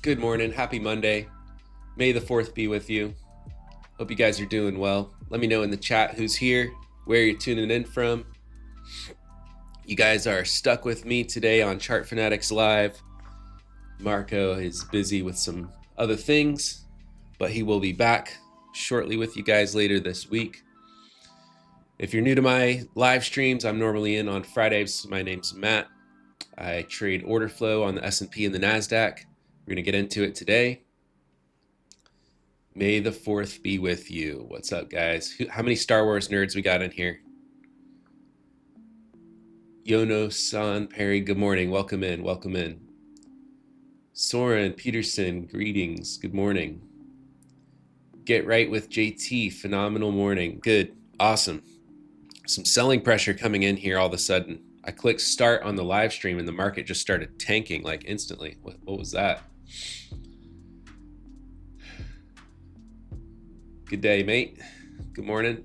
Good morning. Happy Monday. May the 4th be with you. Hope you guys are doing well. Let me know in the chat who's here, where you're tuning in from. You guys are stuck with me today on Chart Fanatics Live. Marco is busy with some other things, but he will be back shortly with you guys later this week. If you're new to my live streams, I'm normally in on Fridays. My name's Matt. I trade order flow on the S&P and the NASDAQ. We're going to get into it today. May the 4th be with you. What's up, guys? How many Star Wars nerds we got in here? Yono-san, Perry, good morning. Welcome in. Welcome in. Soren Peterson, greetings. Good morning. Get right with JT. Phenomenal morning. Good. Awesome. Some selling pressure coming in here all of a sudden. I clicked start on the live stream and the market just started tanking like instantly. What was that? Good day, mate. Good morning.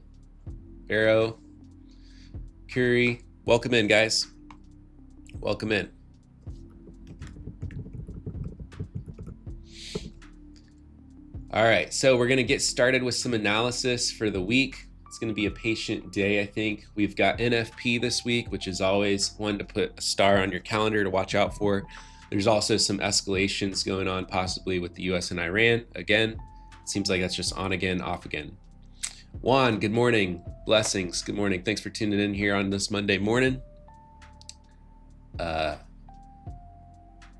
Arrow. Curry. Welcome in, guys. Welcome in. All right, so we're going to get started with some analysis for the week. It's going to be a patient day, I think. We've got NFP this week, which is always one to put a star on your calendar to watch out for. There's also some escalations going on possibly with the US and Iran. Again, it seems like that's just on again, off again. Juan, good morning. Blessings. Good morning. Thanks for tuning in here on this Monday morning.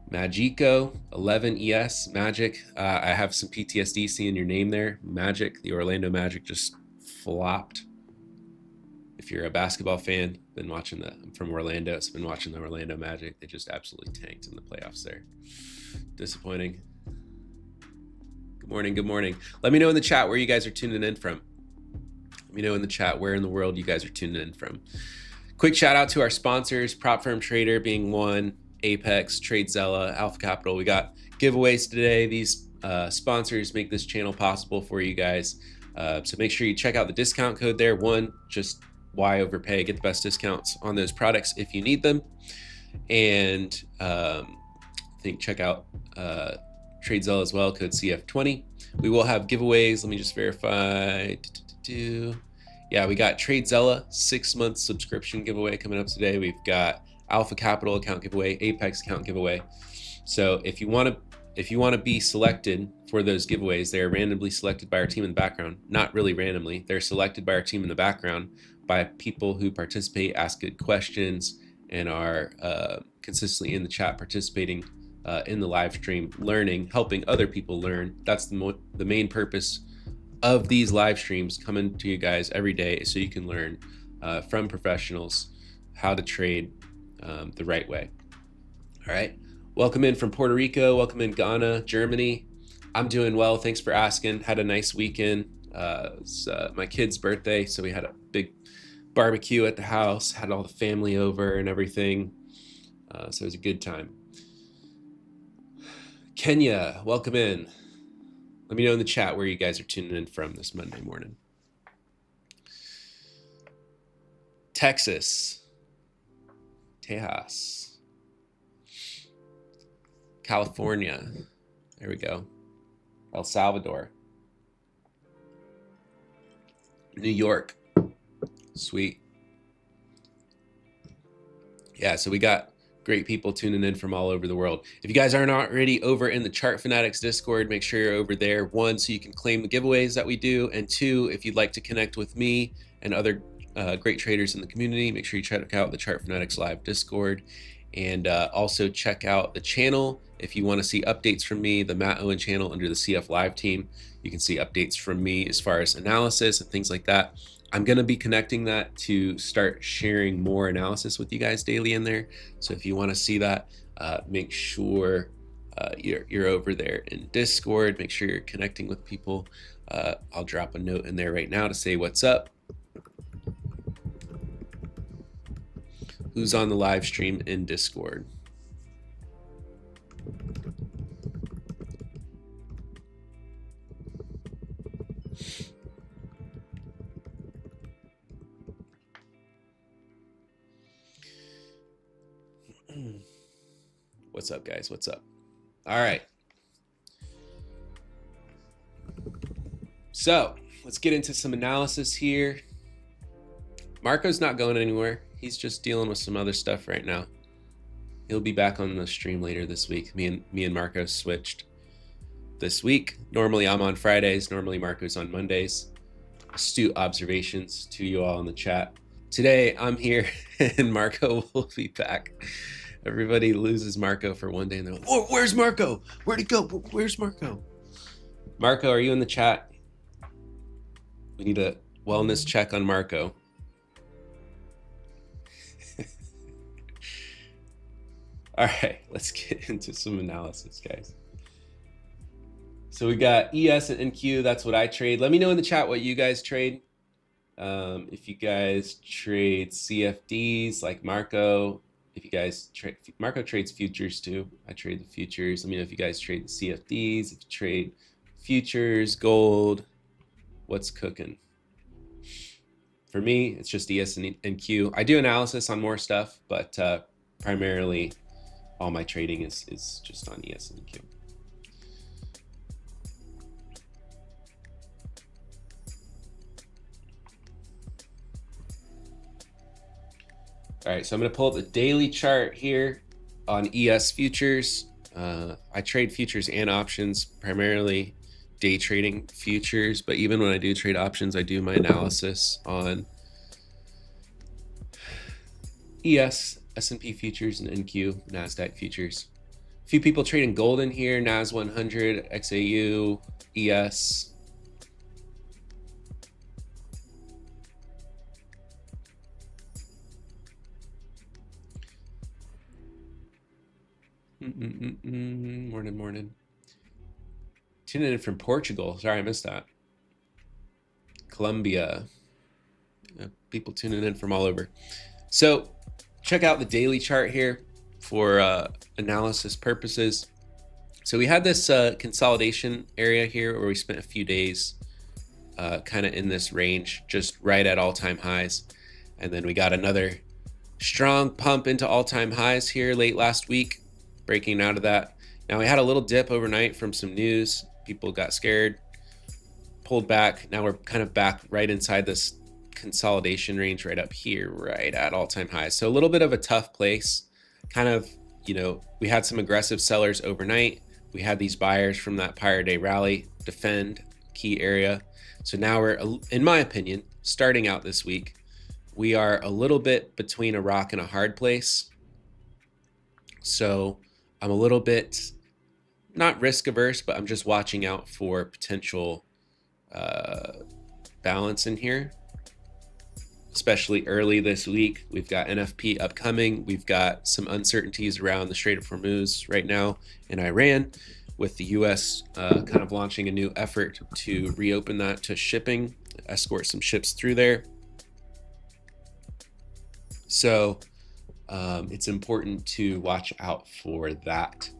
Magico 11ES Magic. I have some PTSD seeing your name there. Magic, the Orlando Magic just flopped. If you're a basketball fan, been watching I'm from Orlando, so been watching the Orlando Magic. They just absolutely tanked in the playoffs there. Disappointing. Good morning. Good morning. Let me know in the chat where you guys are tuning in from. Let me know in the chat where in the world you guys are tuning in from. Quick shout out to our sponsors, Prop Firm Trader being one, Apex, TradeZella, Alpha Capital. We got giveaways today. These sponsors make this channel possible for you guys. So make sure you check out the discount code there. One, just why overpay? Get the best discounts on those products if you need them. And I think check out TradeZella as well, code CF20. We will have giveaways. Let me just verify. Yeah, we got TradeZella 6-month subscription giveaway coming up today. We've got Alpha Capital account giveaway, Apex account giveaway. So if you want to be selected for those giveaways, they're randomly selected by our team in the background. Not really randomly. They're selected by our team in the background by people who participate, ask good questions, and are consistently in the chat participating in the live stream, learning, helping other people learn. That's the main purpose of these live streams, coming to you guys every day so you can learn from professionals how to trade the right way. All right. Welcome in from Puerto Rico. Welcome in Ghana, Germany. I'm doing well. Thanks for asking. Had a nice weekend. It was my kid's birthday, so we had a big barbecue at the house, had all the family over and everything. So it was a good time. Kenya, welcome in. Let me know in the chat where you guys are tuning in from this Monday morning. Texas, Tejas, California, there we go, El Salvador, New York, sweet. Yeah, so we got great people tuning in from all over the world. If you guys aren't already over in the Chart Fanatics Discord, make sure you're over there. One, so you can claim the giveaways that we do. And two, if you'd like to connect with me and other great traders in the community, make sure you check out the Chart Fanatics Live Discord. And also check out the channel. If you want to see updates from me, the Matt Owen channel under the CF Live team, you can see updates from me as far as analysis and things like that. I'm going to be connecting that to start sharing more analysis with you guys daily in there. So if you want to see that, make sure you're over there in Discord. Make sure you're connecting with people. I'll drop a note in there right now to say what's up. Who's on the live stream in Discord? What's up, guys? What's up? All right. So let's get into some analysis here. Marco's not going anywhere. He's just dealing with some other stuff right now. He'll be back on the stream later this week. Me and Marco switched this week. Normally I'm on Fridays. Normally Marco's on Mondays. Astute observations to you all in the chat. Today I'm here and Marco will be back. Everybody loses Marco for one day and they're like, oh, where's Marco? Where'd he go? Where's Marco? Marco, are you in the chat? We need a wellness check on Marco. All right, let's get into some analysis, guys. So we got ES and NQ. That's what I trade. Let me know in the chat what you guys trade. If you guys trade CFDs like Marco, if you guys trade, Marco trades futures too. I trade the futures. Let me know if you guys trade the CFDs, if you trade futures, gold, what's cooking? For me, it's just ES and NQ. I do analysis on more stuff, but primarily all my trading is just on ES and NQ. All right, so I'm gonna pull up the daily chart here on ES futures. I trade futures and options, primarily day trading futures, but even when I do trade options, I do my analysis on ES, S&P futures, and NQ, NASDAQ futures. A few people trading gold in here, NAS 100, XAU, ES. Morning. Tuning in from Portugal. Sorry, I missed that. Colombia. People tuning in from all over. So check out the daily chart here for analysis purposes. So we had this consolidation area here where we spent a few days kind of in this range, just right at all-time highs. And then we got another strong pump into all-time highs here late last week, breaking out of that. Now we had a little dip overnight from some news. People got scared, pulled back. Now we're kind of back right inside this consolidation range right up here, right at all-time highs. So a little bit of a tough place. Kind of, you know, we had some aggressive sellers overnight. We had these buyers from that Pirate Day rally defend key area. So now we're, in my opinion, starting out this week, we are a little bit between a rock and a hard place. So I'm a little bit not risk averse, but I'm just watching out for potential balance in here, especially early this week. We've got NFP upcoming. We've got some uncertainties around the Strait of Hormuz right now in Iran, with the US kind of launching a new effort to reopen that to shipping, escort some ships through there. So it's important to watch out for that.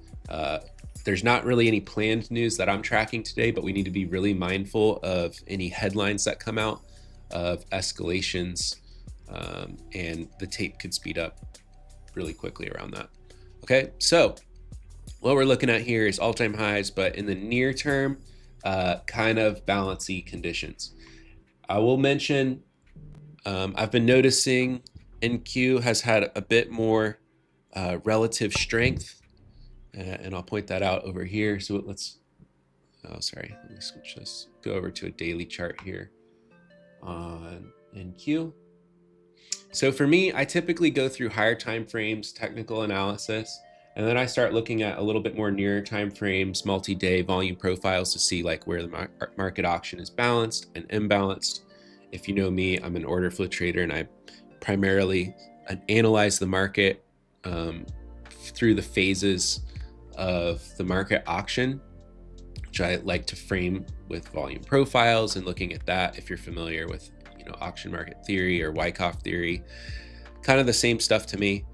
There's not really any planned news that I'm tracking today, but we need to be really mindful of any headlines that come out of escalations, and the tape could speed up really quickly around that. Okay, so what we're looking at here is all-time highs, but in the near term, kind of balancy conditions. I will mention, I've been noticing NQ has had a bit more relative strength, and I'll point that out over here. So let's, oh, sorry, let me switch this, go over to a daily chart here on NQ. So for me, I typically go through higher time frames, technical analysis, and then I start looking at a little bit more nearer time frames, multi-day volume profiles to see like where the market auction is balanced and imbalanced. If you know me, I'm an order flow trader, and I primarily analyze the market through the phases of the market auction, which I like to frame with volume profiles and looking at that. If you're familiar with, you know, auction market theory or Wyckoff theory, kind of the same stuff to me.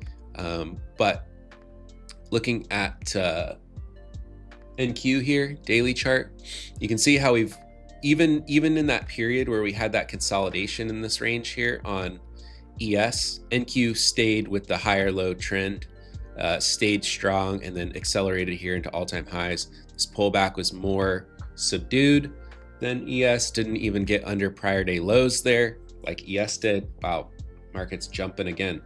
But looking at NQ here, daily chart, you can see how we've even in that period where we had that consolidation in this range here on ES, NQ stayed with the higher low trend, stayed strong, and then accelerated here into all-time highs. This pullback was more subdued then ES didn't even get under prior day lows there like ES did. Wow, market's jumping again.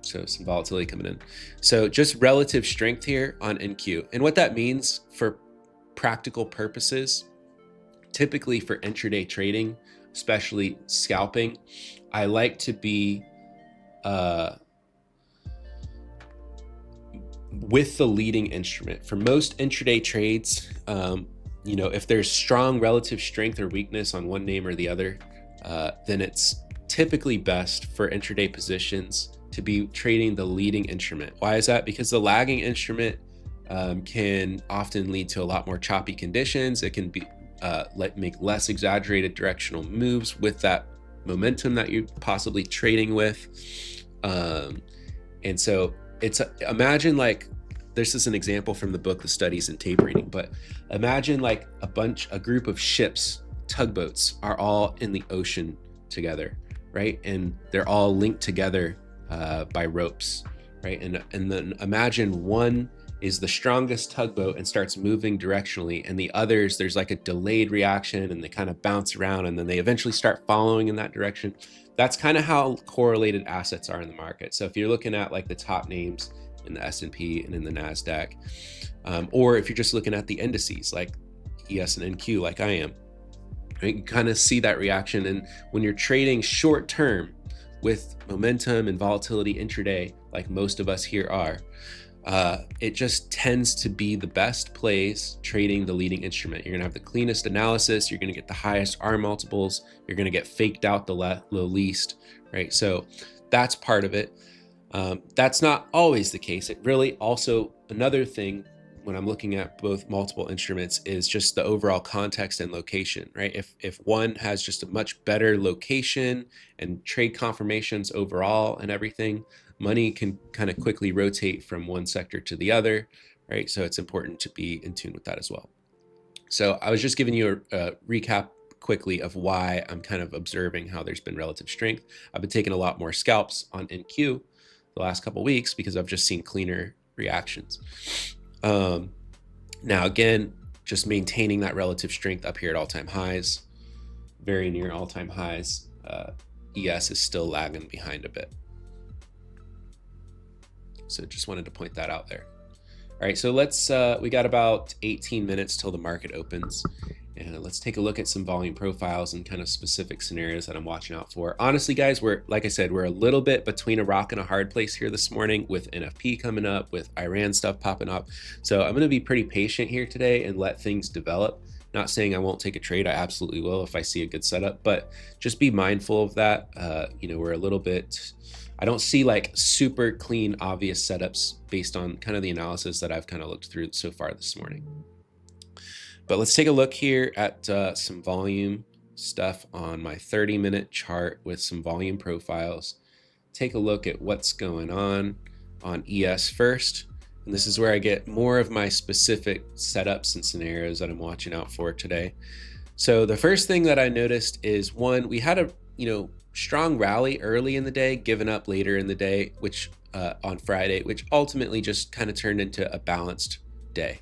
So some volatility coming in. So just relative strength here on NQ. And what that means for practical purposes, typically for intraday trading, especially scalping, I like to be with the leading instrument. For most intraday trades, if there's strong relative strength or weakness on one name or the other, then it's typically best for intraday positions to be trading the leading instrument. Why is that? Because the lagging instrument can often lead to a lot more choppy conditions. It can be make less exaggerated directional moves with that momentum that you're possibly trading with. And so imagine like, this is an example from the book, The Studies in Tape Reading, but imagine like a group of ships, tugboats, are all in the ocean together, right? And they're all linked together by ropes, right? And then imagine one is the strongest tugboat and starts moving directionally, and the others, there's like a delayed reaction and they kind of bounce around and then they eventually start following in that direction. That's kind of how correlated assets are in the market. So if you're looking at like the top names in the S&P and in the NASDAQ, or if you're just looking at the indices like ES and NQ like I am, right? You kind of see that reaction. And when you're trading short term with momentum and volatility intraday, like most of us here are, it just tends to be the best plays trading the leading instrument. You're gonna have the cleanest analysis, you're gonna get the highest R multiples, you're gonna get faked out the least, right? So that's part of it. That's not always the case. It really also, another thing when I'm looking at both multiple instruments is just the overall context and location, right? If one has just a much better location and trade confirmations overall and everything, money can kind of quickly rotate from one sector to the other, right? So it's important to be in tune with that as well. So I was just giving you a recap quickly of why I'm kind of observing how there's been relative strength. I've been taking a lot more scalps on NQ the last couple of weeks because I've just seen cleaner reactions. Now again, just maintaining that relative strength up here at all-time highs, very near all-time highs. ES is still lagging behind a bit. So just wanted to point that out there. All right, so let's, we got about 18 minutes till the market opens. And let's take a look at some volume profiles and kind of specific scenarios that I'm watching out for. Honestly, guys, like I said, we're a little bit between a rock and a hard place here this morning with NFP coming up, with Iran stuff popping up. So I'm going to be pretty patient here today and let things develop. Not saying I won't take a trade. I absolutely will if I see a good setup, but just be mindful of that. We're a little bit, I don't see like super clean, obvious setups based on kind of the analysis that I've kind of looked through so far this morning. But let's take a look here at some volume stuff on my 30-minute chart with some volume profiles. Take a look at what's going on ES first. And this is where I get more of my specific setups and scenarios that I'm watching out for today. So the first thing that I noticed is, one, we had a strong rally early in the day, given up later in the day, which on Friday, which ultimately just kind of turned into a balanced day.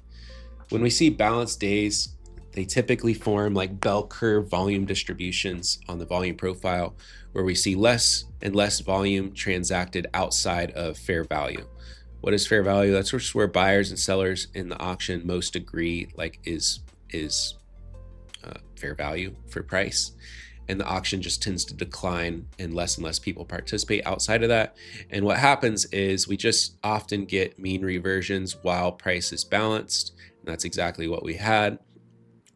When we see balanced days, they typically form like bell curve volume distributions on the volume profile, where we see less and less volume transacted outside of fair value. What is fair value? That's just where buyers and sellers in the auction most agree like is fair value for price. And the auction just tends to decline and less people participate outside of that. And what happens is we just often get mean reversions while price is balanced. And that's exactly what we had,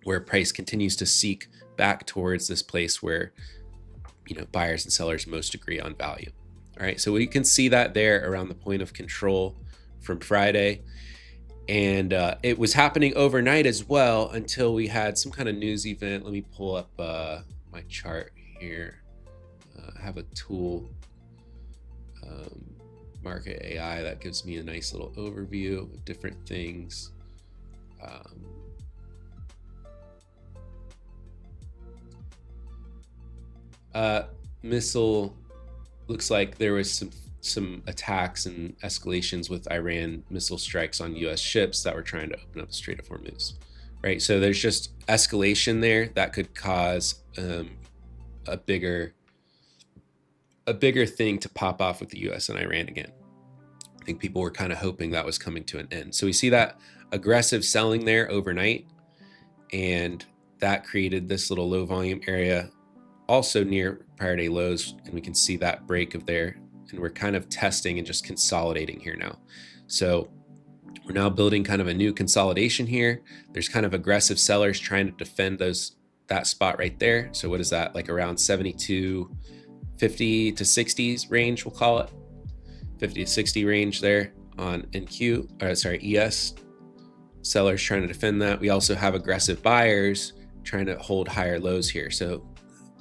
where price continues to seek back towards this place where buyers and sellers most agree on value. All right, so we can see that there around the point of control from Friday. And it was happening overnight as well until we had some kind of news event. Let me pull up my chart here. I have a tool, Market AI, that gives me a nice little overview of different things. Missile, looks like there was some attacks and escalations with Iran missile strikes on US ships that were trying to open up the Strait of Hormuz, right? So there's just escalation there that could cause a bigger thing to pop off with the US and Iran again. I think people were kind of hoping that was coming to an end. So we see that aggressive selling there overnight, and that created this little low volume area also near prior day lows, and we can see that break of there, and we're kind of testing and just consolidating here now. So we're now building kind of a new consolidation here. There's kind of aggressive sellers trying to defend that spot right there. So what is that, like around 72.50 to 60s range, we'll call it 50 to 60 range there on ES. Sellers trying to defend that. We also have aggressive buyers trying to hold higher lows here. So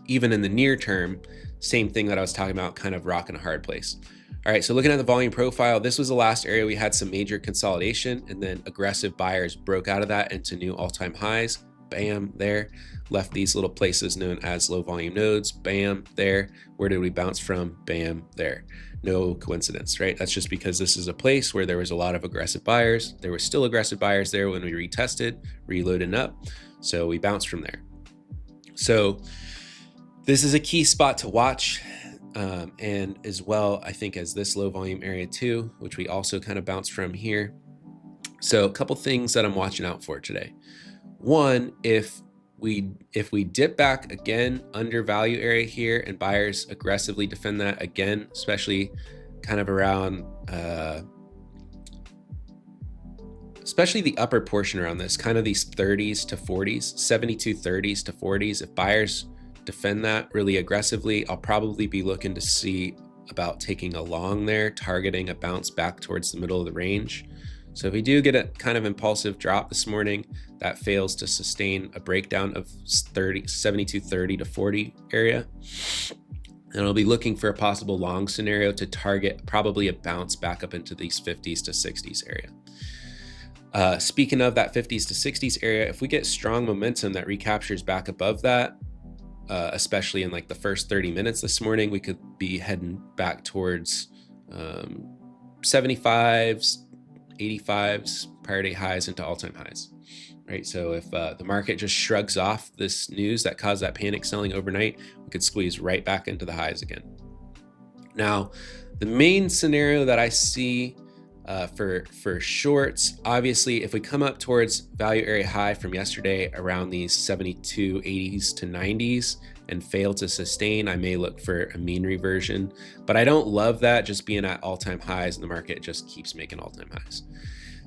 even in the near term, same thing that I was talking about, kind of rocking a hard place. All right, so looking at the volume profile, this was the last area we had some major consolidation, and then aggressive buyers broke out of that into new all-time highs. Bam, there. Left these little places known as low volume nodes. Bam, there. Where did we bounce from? Bam, there. No coincidence, right? That's just because this is a place where there was a lot of aggressive buyers. There were still aggressive buyers there when we retested, reloaded up. So we bounced from there. So this is a key spot to watch. And as well, I think, as this low volume area too, which we also kind of bounced from here. So a couple things that I'm watching out for today. One, if we dip back again under value area here and buyers aggressively defend that again, especially kind of around, especially the upper portion around this, kind of these 30s to 40s, 72 30s to 40s, if buyers defend that really aggressively, I'll probably be looking to see about taking a long there, targeting a bounce back towards the middle of the range. So if we do get a kind of impulsive drop this morning that fails to sustain a breakdown of 72 30 to 40 area, and I'll be looking for a possible long scenario to target probably a bounce back up into these 50s to 60s area. Speaking of that 50s to 60s area, if we get strong momentum that recaptures back above that, especially in like the first 30 minutes this morning, we could be heading back towards 75s, 85s, prior day highs into all-time highs, right? So if the market just shrugs off this news that caused that panic selling overnight, we could squeeze right back into the highs again. Now, the main scenario that I see for shorts, obviously, if we come up towards value area high from yesterday around these 72 80s to 90s and fail to sustain, I may look for a mean reversion, but I don't love that just being at all-time highs and the market just keeps making all-time highs.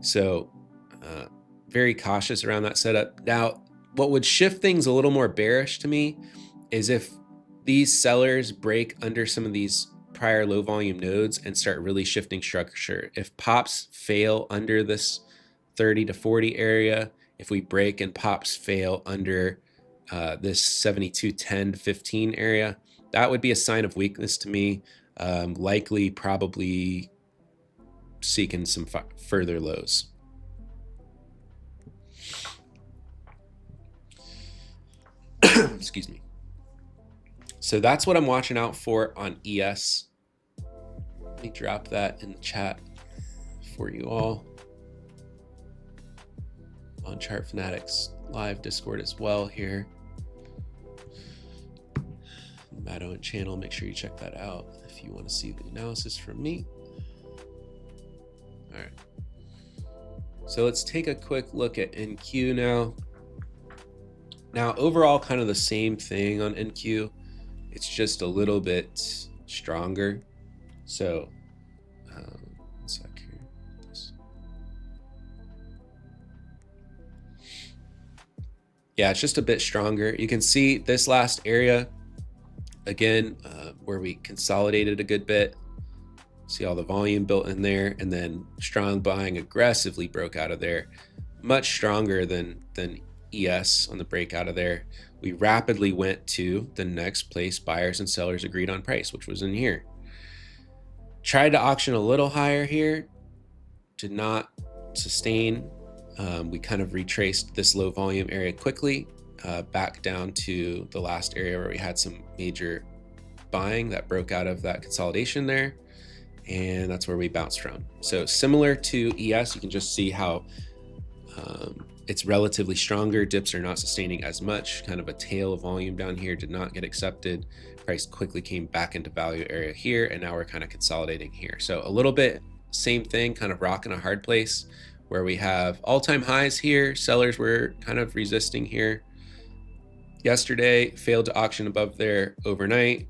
So very cautious around that setup. Now, what would shift things a little more bearish to me is if these sellers break under some of these prior low volume nodes and start really shifting structure. If pops fail under this 30 to 40 area, if we break and pops fail under this 72 10 to 15 area, that would be a sign of weakness to me. Likely probably seeking some further lows. Excuse me. So that's what I'm watching out for on ES. Let me drop that in the chat for you all. On Chart Fanatics live Discord as well here. Matt Owen channel, make sure you check that out if you want to see the analysis from me. All right. So let's take a quick look at NQ now. Now, overall, kind of the same thing on NQ. It's just a little bit stronger. So, one sec here. Yeah, it's just a bit stronger. You can see this last area, again, where we consolidated a good bit. See all the volume built in there, and then strong buying aggressively broke out of there. Much stronger than ES on the breakout of there. We rapidly went to the next place buyers and sellers agreed on price, which was in here. Tried to auction a little higher here, did not sustain. We kind of retraced this low volume area quickly back down to the last area where we had some major buying that broke out of that consolidation there, and that's where we bounced from. So similar to ES, you can just see how it's relatively stronger. Dips are not sustaining as much. Kind of a tail of volume down here did not get accepted. Price quickly came back into value area here, and now we're kind of consolidating here. So a little bit same thing, kind of rock in a hard place where we have all-time highs here. Sellers were kind of resisting here yesterday, failed to auction above there overnight,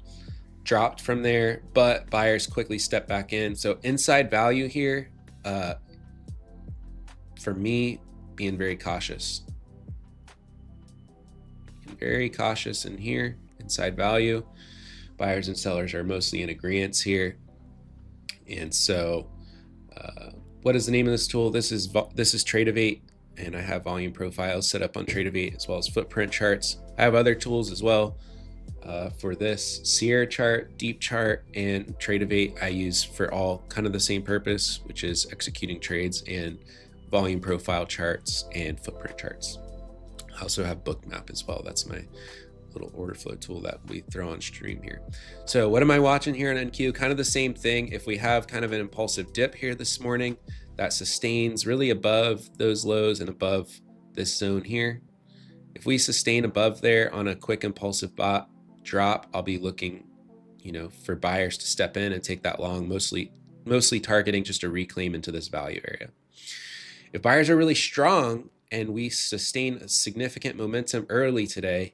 dropped from there, but buyers quickly stepped back in. So inside value here, for me, being very cautious. Very cautious in here, inside value. Buyers and sellers are mostly in agreement here. And so what is the name of this tool? This is Tradeovate, and I have volume profiles set up on Tradeovate as well as footprint charts. I have other tools as well for this. Sierra chart, deep chart, and Tradeovate I use for all kind of the same purpose, which is executing trades and volume profile charts and footprint charts. I also have Bookmap as well. That's my little order flow tool that we throw on stream here. So what am I watching here on NQ? Kind of the same thing. If we have kind of an impulsive dip here this morning that sustains really above those lows and above this zone here, if we sustain above there on a quick impulsive drop, I'll be looking, for buyers to step in and take that long, mostly targeting just a reclaim into this value area. If buyers are really strong and we sustain a significant momentum early today,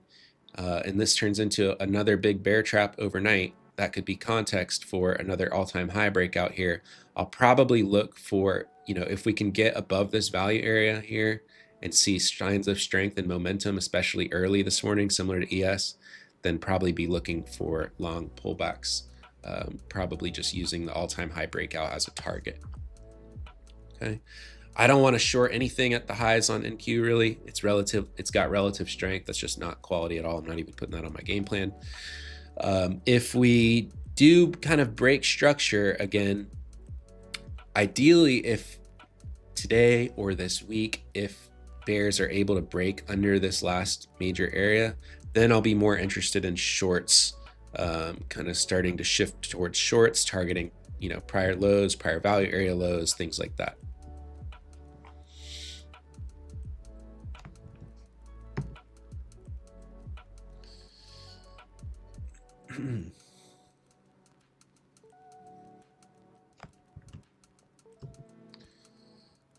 and this turns into another big bear trap overnight, that could be context for another all-time high breakout here. I'll probably look for, if we can get above this value area here and see signs of strength and momentum, especially early this morning, similar to ES, then probably be looking for long pullbacks, probably just using the all-time high breakout as a target. Okay. I don't want to short anything at the highs on NQ really. It's relative, it's got relative strength. That's just not quality at all. I'm not even putting that on my game plan. If we do kind of break structure again, ideally if today or this week, if bears are able to break under this last major area, then I'll be more interested in shorts, kind of starting to shift towards shorts, targeting, prior lows, prior value area lows, things like that.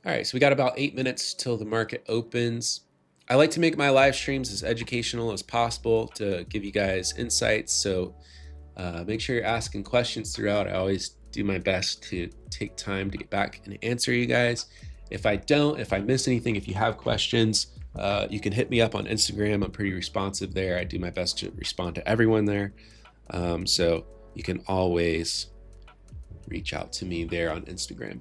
All right, so we got about 8 minutes till the market opens. I like to make my live streams as educational as possible to give you guys insights. So make sure you're asking questions throughout. I always do my best to take time to get back and answer you guys. If I miss anything, if you have questions, you can hit me up on Instagram. I'm pretty responsive there. I do my best to respond to everyone there. So you can always reach out to me there on Instagram.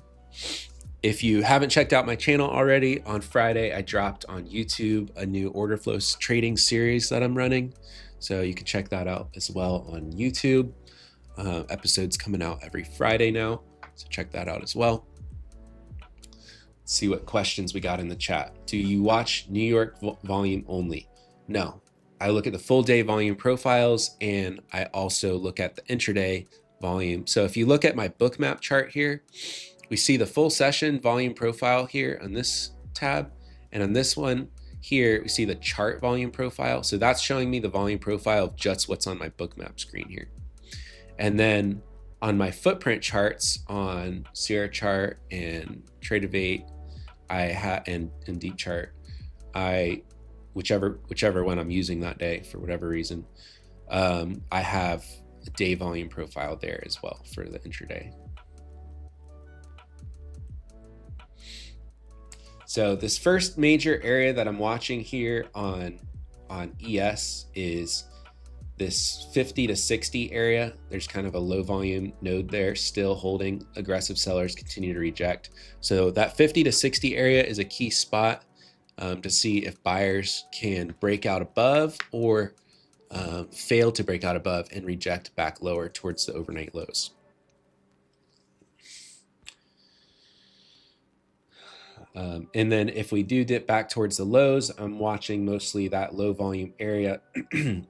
If you haven't checked out my channel already, on Friday, I dropped on YouTube a new order flow trading series that I'm running. So you can check that out as well on YouTube. Episodes coming out every Friday now. So check that out as well. Let's see what questions we got in the chat. Do you watch New York volume only? No. I look at the full day volume profiles, and I also look at the intraday volume. So if you look at my Bookmap chart here, we see the full session volume profile here on this tab. And on this one here, we see the chart volume profile. So that's showing me the volume profile of just what's on my Bookmap screen here. And then on my footprint charts on Sierra chart and Tradeovate, and Deep chart, whichever one I'm using that day for whatever reason, I have a day volume profile there as well for the intraday. So this first major area that I'm watching here on ES is this 50 to 60 area. There's kind of a low volume node there, still holding. Aggressive sellers continue to reject. So that 50 to 60 area is a key spot to see if buyers can break out above or fail to break out above and reject back lower towards the overnight lows. And then if we do dip back towards the lows, I'm watching mostly that low volume area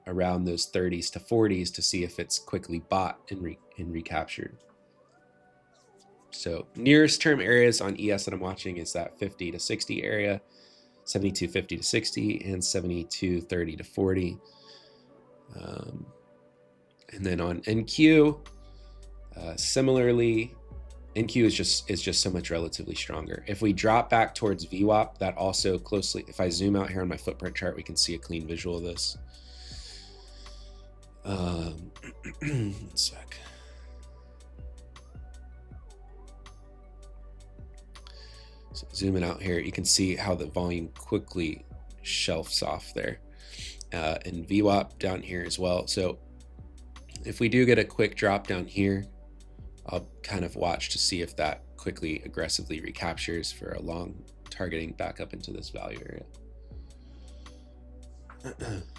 around those 30s to 40s to see if it's quickly bought and recaptured. So nearest term areas on ES that I'm watching is that 50 to 60 area. 72.50 to 60, and 72.30 to 40. And then on NQ, similarly, NQ is just so much relatively stronger. If we drop back towards VWAP, that also closely, if I zoom out here on my footprint chart, we can see a clean visual of this. One sec. So zooming out here, you can see how the volume quickly shelves off there. And VWAP down here as well. So if we do get a quick drop down here, I'll kind of watch to see if that quickly aggressively recaptures for a long targeting back up into this value area.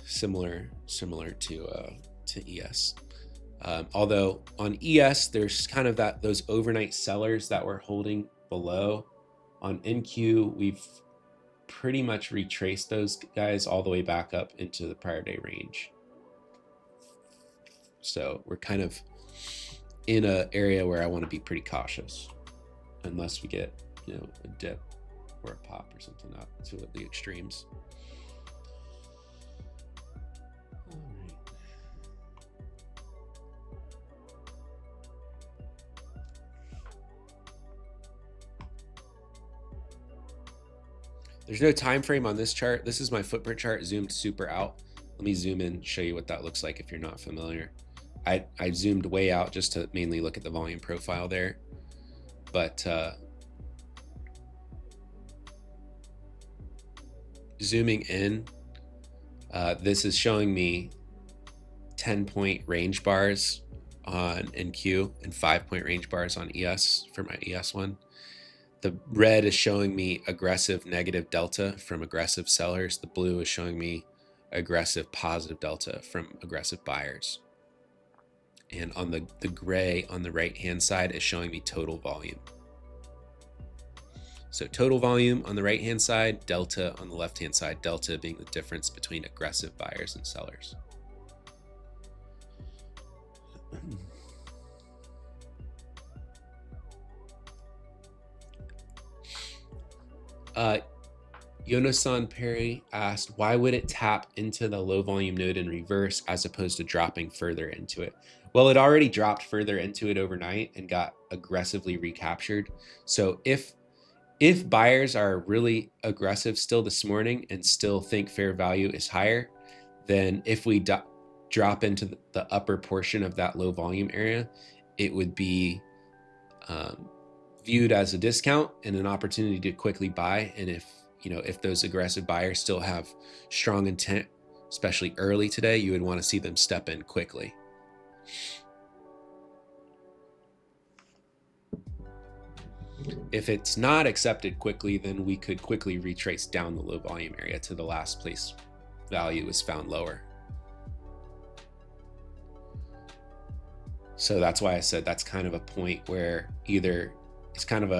similar to ES. Although on ES, there's kind of those overnight sellers that we're holding below. On NQ, we've pretty much retraced those guys all the way back up into the prior day range. So we're kind of in an area where I want to be pretty cautious, unless we get, you know, a dip or a pop or something up to the extremes. All right. There's no time frame on this chart. This is my footprint chart zoomed super out. Let me zoom in, show you what that looks like if you're not familiar. I zoomed way out just to mainly look at the volume profile there. But zooming in, this is showing me 10-point range bars on NQ and 5-point range bars on ES for my ES one. The red is showing me aggressive negative delta from aggressive sellers. The blue is showing me aggressive positive delta from aggressive buyers. And on the gray on the right hand side is showing me total volume. So total volume on the right hand side, delta on the left hand side, delta being the difference between aggressive buyers and sellers. Yonasan Perry asked, why would it tap into the low volume node in reverse as opposed to dropping further into it? Well, it already dropped further into it overnight and got aggressively recaptured. So if buyers are really aggressive still this morning and still think fair value is higher, then if we drop into the upper portion of that low volume area, it would be viewed as a discount and an opportunity to quickly buy. And if those aggressive buyers still have strong intent, especially early today, you would want to see them step in quickly. If it's not accepted quickly, then we could quickly retrace down the low volume area to the last place value is found lower. So that's why I said that's kind of a point where either it's kind of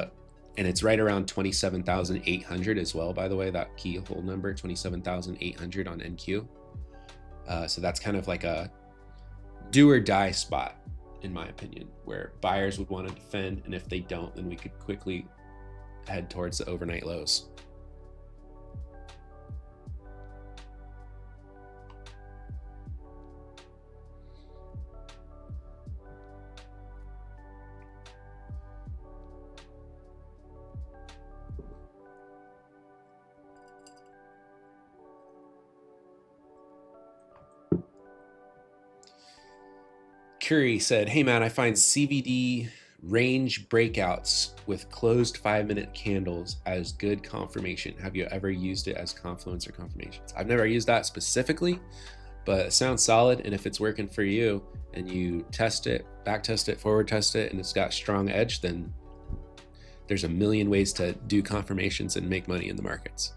and it's right around 27,800 as well, by the way, that key hold number, 27,800 on NQ. So that's kind of like a do or die spot, in my opinion, where buyers would want to defend. And if they don't, then we could quickly head towards the overnight lows. Curry said, hey man, I find CVD range breakouts with closed 5-minute candles as good confirmation. Have you ever used it as confluence or confirmations? I've never used that specifically, but it sounds solid. And if it's working for you and you test it, back test it, forward test it, and it's got strong edge, then there's a million ways to do confirmations and make money in the markets.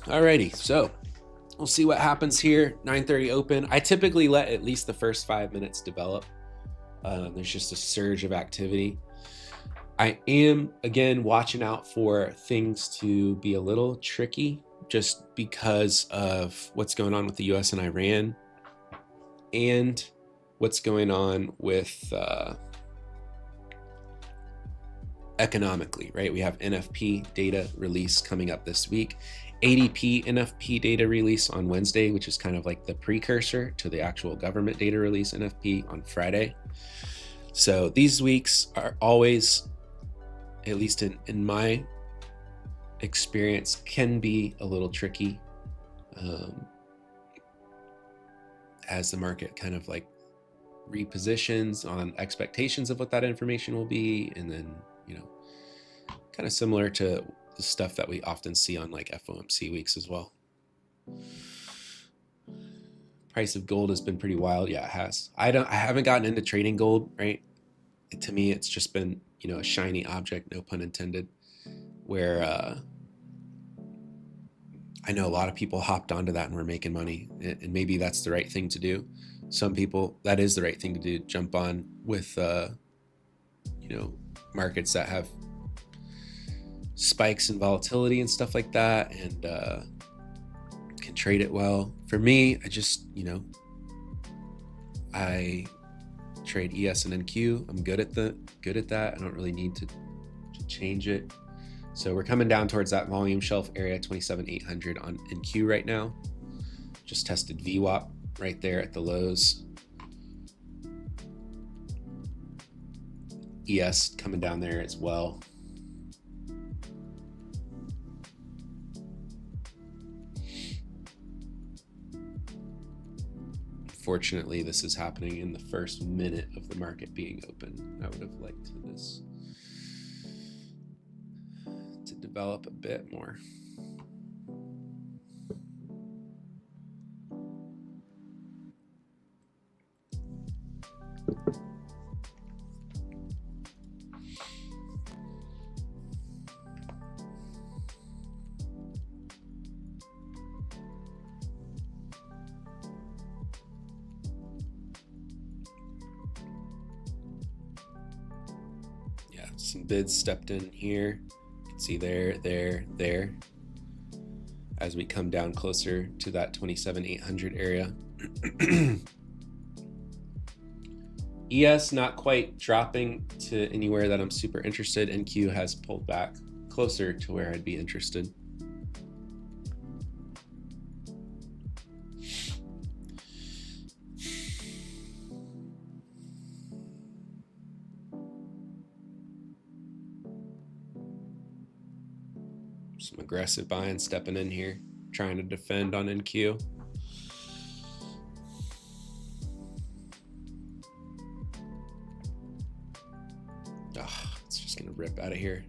Alrighty, so we'll see what happens here. 9:30 open. I typically let at least the first 5 minutes develop. There's just a surge of activity. I am, again, watching out for things to be a little tricky just because of what's going on with the US and Iran and what's going on with economically, right? We have NFP data release coming up this week. ADP NFP data release on Wednesday, which is kind of like the precursor to the actual government data release NFP on Friday. So these weeks are always, at least in my experience, can be a little tricky as the market kind of like repositions on expectations of what that information will be. And then, you know, kind of similar to the stuff that we often see on like FOMC weeks as well. Price of gold has been pretty wild. Yeah, it has. I haven't gotten into trading gold, right? To me, it's just been, you know, a shiny object, no pun intended, where I know a lot of people hopped onto that and were making money, and maybe that's the right thing to do. Some people, that is the right thing to do, jump on with, you know, markets that have spikes and volatility and stuff like that, and can trade it well. For me, I just, you know, I trade ES and NQ. I'm good at that. I don't really need to change it. So we're coming down towards that volume shelf area, 27,800 on NQ right now. Just tested VWAP right there at the lows. ES coming down there as well. Fortunately, this is happening in the first minute of the market being open. I would have liked this to develop a bit more. Some bids stepped in here. You can see there. As we come down closer to that 27,800 area. ES not quite dropping to anywhere that I'm super interested. NQ has pulled back closer to where I'd be interested. Some aggressive buying stepping in here, trying to defend on NQ. It's just gonna rip out of here.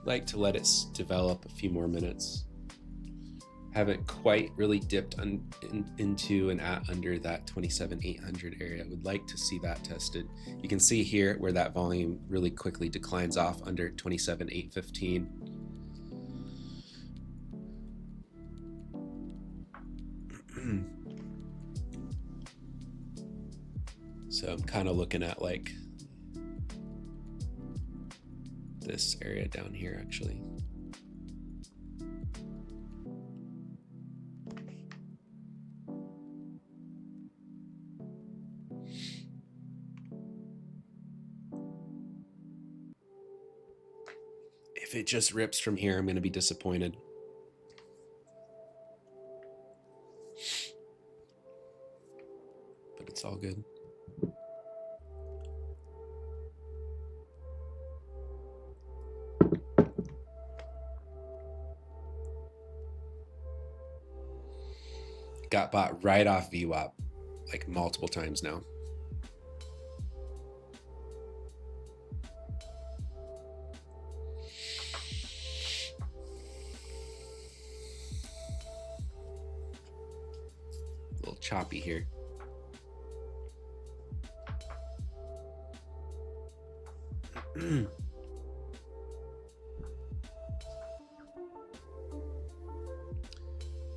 Like to let it develop a few more minutes. Haven't quite really dipped into and at under that 27,800 area. Would like to see that tested. You can see here where that volume really quickly declines off under 27,815. So I'm kind of looking at like this area down here actually. If it just rips from here, I'm going to be disappointed. But it's all good. Got bought right off VWAP, like multiple times now. A little choppy here.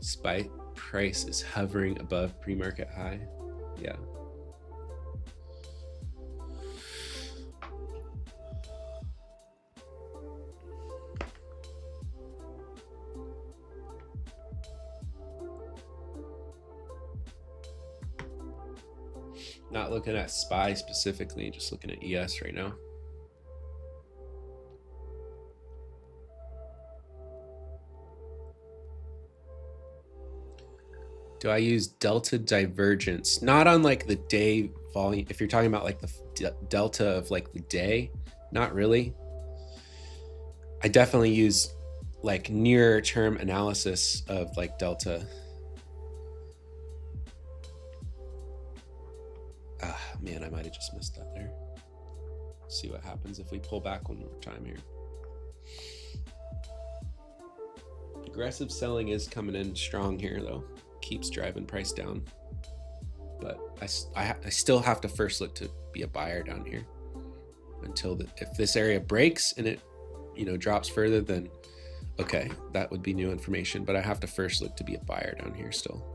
Spike price is hovering above pre-market high. Yeah. Not looking at SPY specifically, just looking at ES right now. Do I use delta divergence? Not on like the day volume. If you're talking about like the delta of like the day, not really. I definitely use like near term analysis of like delta. Ah, man, I might have just missed that there. Let's see what happens if we pull back one more time here. Aggressive selling is coming in strong here though. Keeps driving price down, but I still have to first look to be a buyer down here until if this area breaks and it drops further, then okay, that would be new information, but I have to first look to be a buyer down here still.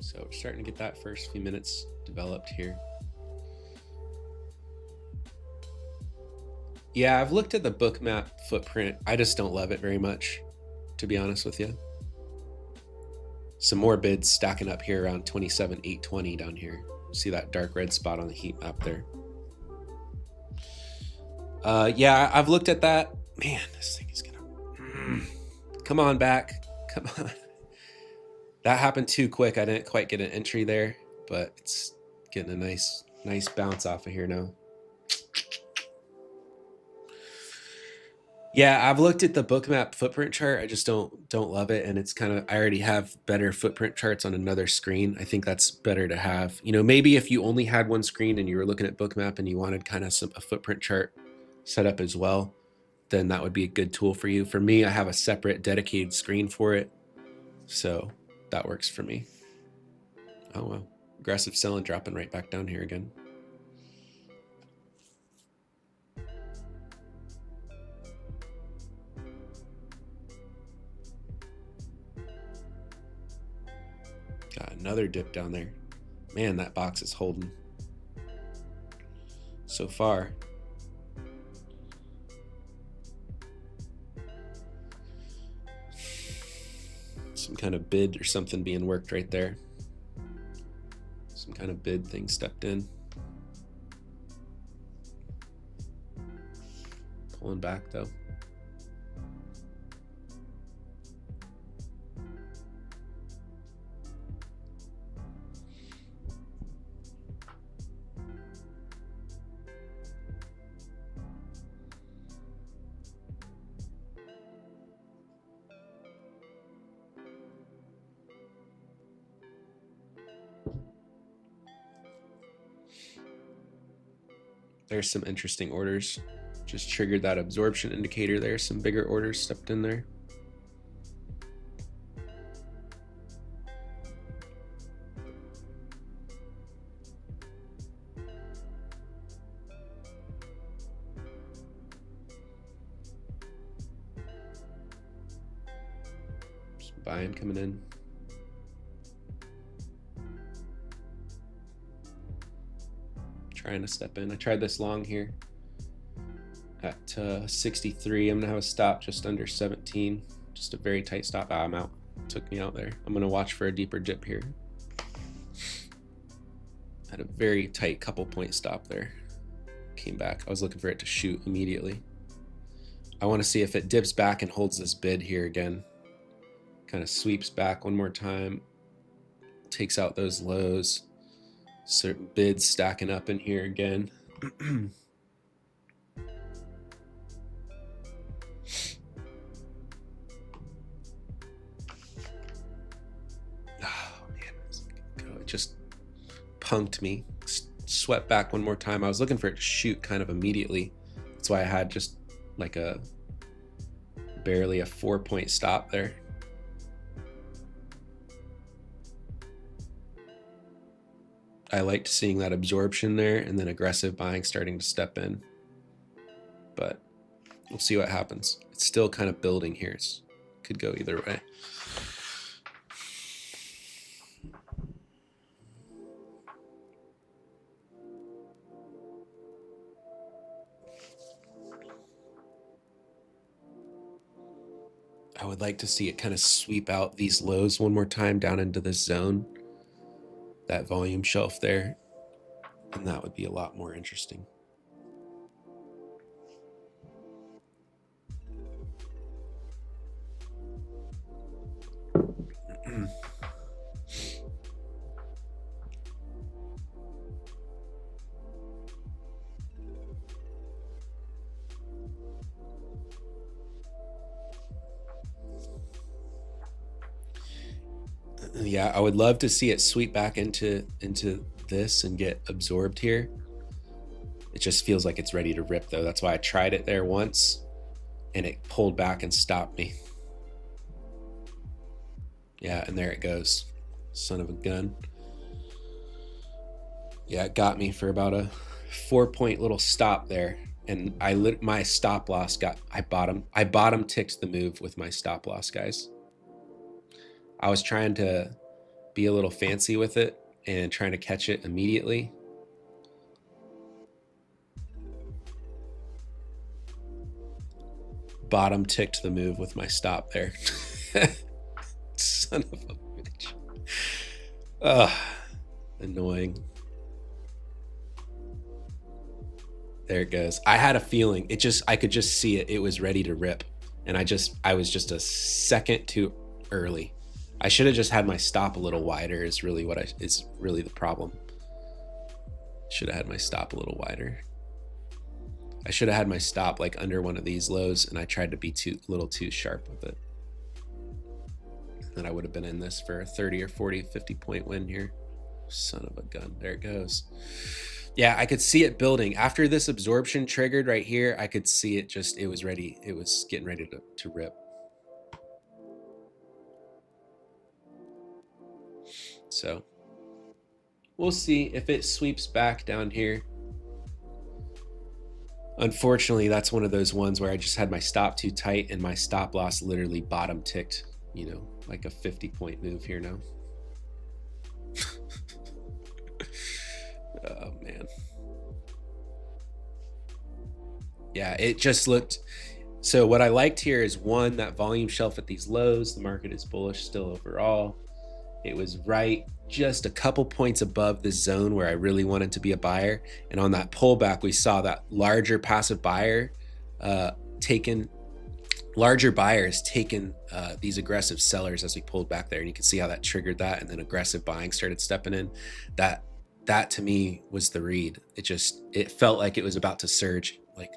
So we're starting to get that first few minutes developed here. Yeah, I've looked at the bookmap footprint. I just don't love it very much, to be honest with you. Some more bids stacking up here around 27,820 down here. See that dark red spot on the heat map there. Yeah, I've looked at that. Man, this thing is gonna come on back. Come on. That happened too quick. I didn't quite get an entry there, but it's getting a nice bounce off of here now. Yeah, I've looked at the bookmap footprint chart. I just don't love it, and it's kind of, I already have better footprint charts on another screen. I think that's better to have. Maybe if you only had one screen and you were looking at bookmap and you wanted kind of a footprint chart set up as well, then that would be a good tool for you. For me, I have a separate dedicated screen for it, so that works for me. Oh well, aggressive selling dropping right back down here again. Got another dip down there. Man, that box is holding so far. Some kind of bid or something being worked right there. Some kind of bid thing stepped in. Pulling back though. There's some interesting orders. Just triggered that absorption indicator there. Some bigger orders stepped in there. Some buying coming in. Trying to step in. I tried this long here at 63. I'm gonna have a stop just under 17. Just a very tight stop. I'm out. Took me out there. I'm gonna watch for a deeper dip here. Had a very tight couple point stop there. Came back. I was looking for it to shoot immediately. I want to see if it dips back and holds this bid here again. Kind of sweeps back one more time. Takes out those lows. Certain bids stacking up in here again. Oh man, it just punked me. Swept back one more time. I was looking for it to shoot kind of immediately. That's why I had just like barely a 4-point stop there. I liked seeing that absorption there and then aggressive buying starting to step in. But We'll see what happens. It's still kind of building here. It could go either way. I would like to see it kind of sweep out these lows one more time down into this zone, that volume shelf there, and that would be a lot more interesting. Yeah, I would love to see it sweep back into this and get absorbed here. It just feels like it's ready to rip though. That's why I tried it there once and it pulled back and stopped me. Yeah, and there it goes. Son of a gun. Yeah, it got me for about a 4-point little stop there. And my stop loss I bottom ticked the move with my stop loss, guys. I was trying to be a little fancy with it and trying to catch it immediately. Bottom ticked the move with my stop there. Son of a bitch. Ugh, annoying. There it goes. I had a feeling I could just see it. It was ready to rip. And I was just a second too early. I should have just had my stop a little wider is really the problem. Should have had my stop a little wider. I should have had my stop like under one of these lows, and I tried to be a little too sharp with it. Then I would have been in this for a 30 or 40, 50 point win here. Son of a gun. There it goes. Yeah, I could see it building. After this absorption triggered right here, I could see it it was ready. It was getting ready to rip. So we'll see if it sweeps back down here. Unfortunately, that's one of those ones where I just had my stop too tight and my stop loss literally bottom ticked, like a 50-point move here now. Oh, man. Yeah, it just looked... So what I liked here is, one, that volume shelf at these lows. The market is bullish still overall. It was right just a couple points above the zone where I really wanted to be a buyer. And on that pullback, we saw that larger passive buyer larger buyers taken these aggressive sellers as we pulled back there. And you can see how that triggered that. And then aggressive buying started stepping in. That to me was the read. It felt like it was about to surge. Like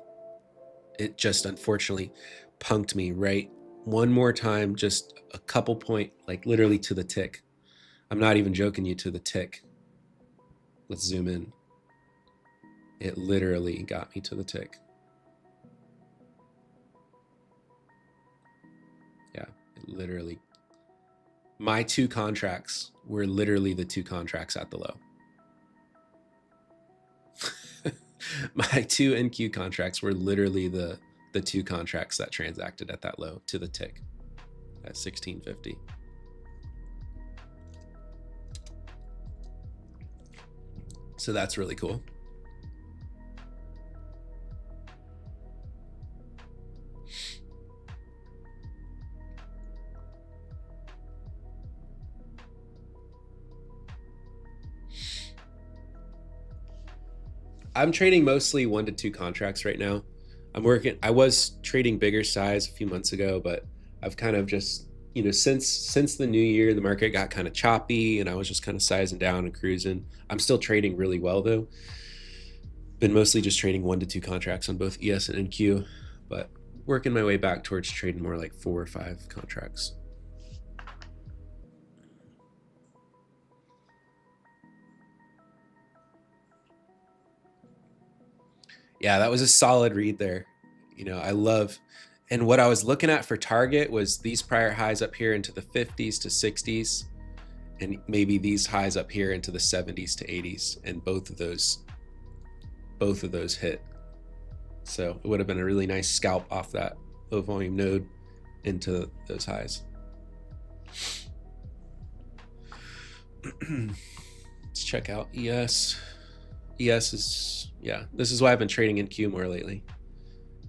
it just unfortunately punked me right one more time, just a couple point, like literally to the tick. I'm not even joking you, to the tick. Let's zoom in. It literally got me to the tick. Yeah, it literally. My two contracts were literally the two contracts at the low. My two NQ contracts were literally the two contracts that transacted at that low to the tick at 1650. So that's really cool. I'm trading mostly 1 to 2 contracts right now. I was trading bigger size a few months ago, but I've kind of just, since the new year, the market got kind of choppy and I was just kind of sizing down and cruising. I'm still trading really well though. Been mostly just trading 1 to 2 contracts on both ES and NQ, but working my way back towards trading more like 4 or 5 contracts. Yeah, that was a solid read there. I love, and what I was looking at for target was these prior highs up here into the 50s to 60s, and maybe these highs up here into the 70s to 80s, and both of those hit. So it would have been a really nice scalp off that low volume node into those highs. Let's check out ES. ES is, yeah, this is why I've been trading NQ more lately.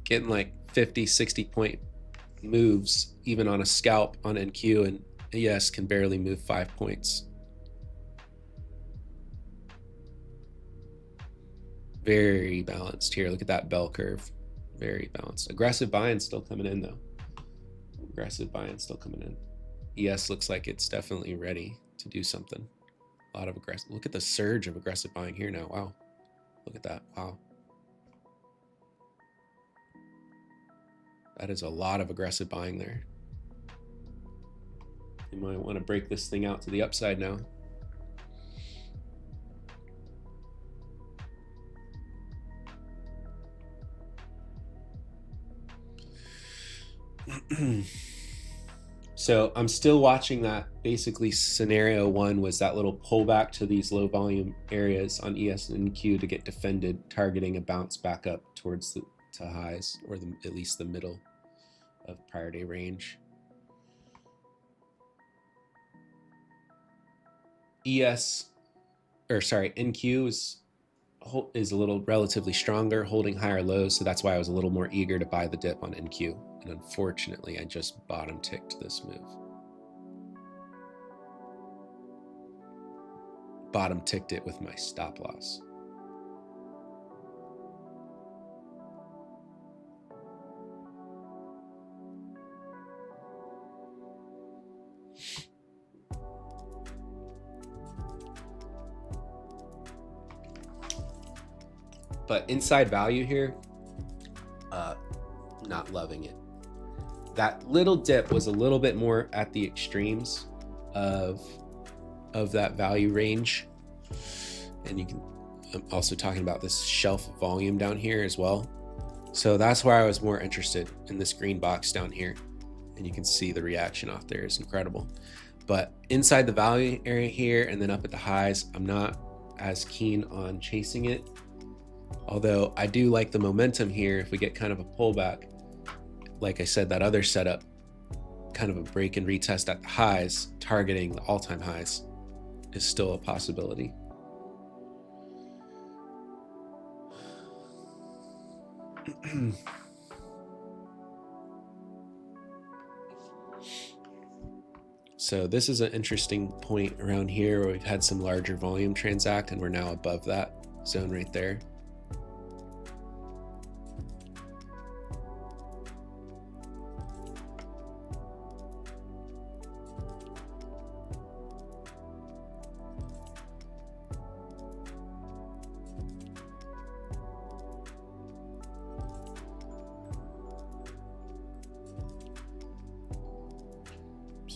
Getting like 50, 60 point moves even on a scalp on NQ, and ES can barely move 5 points. Very balanced here. Look at that bell curve. Very balanced. Aggressive buying still coming in though. Aggressive buying still coming in. ES looks like it's definitely ready to do something. A lot of aggressive. Look at the surge of aggressive buying here now. Wow. Look at that. Wow. That is a lot of aggressive buying there. You might want to break this thing out to the upside now. So I'm still watching that. Basically scenario one was that little pullback to these low volume areas on ES and NQ to get defended, targeting a bounce back up towards the to highs, or at least the middle of prior day range. NQ is a little relatively stronger, holding higher lows, so that's why I was a little more eager to buy the dip on NQ. And unfortunately, I just bottom ticked this move. Bottom ticked it with my stop loss. But inside value here, not loving it. That little dip was a little bit more at the extremes of that value range. And you can, I'm also talking about this shelf volume down here as well. So that's where I was more interested, in this green box down here. And you can see the reaction off there is incredible. But inside the value area here and then up at the highs, I'm not as keen on chasing it. Although I do like the momentum here. If we get kind of a pullback, like I said, that other setup, kind of a break and retest at the highs, targeting the all-time highs, is still a possibility. So this is an interesting point around here where we've had some larger volume transact and we're now above that zone right there.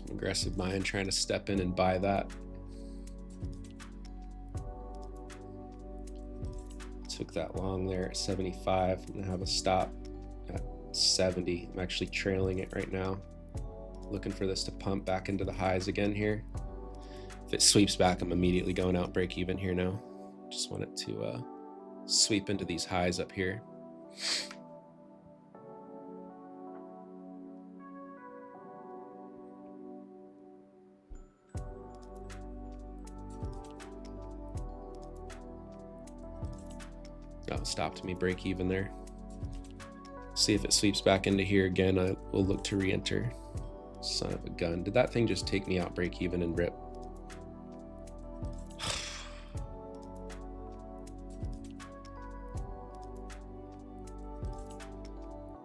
Aggressive buying, trying to step in and buy that. Took that long there at 75. I'm gonna have a stop at 70. I'm actually trailing it right now. Looking for this to pump back into the highs again here. If it sweeps back, I'm immediately going out break even here now. Just want it to sweep into these highs up here. Stopped me break even there. See if it sweeps back into here again. I will look to re-enter. Son of a gun. Did that thing just take me out break even and rip?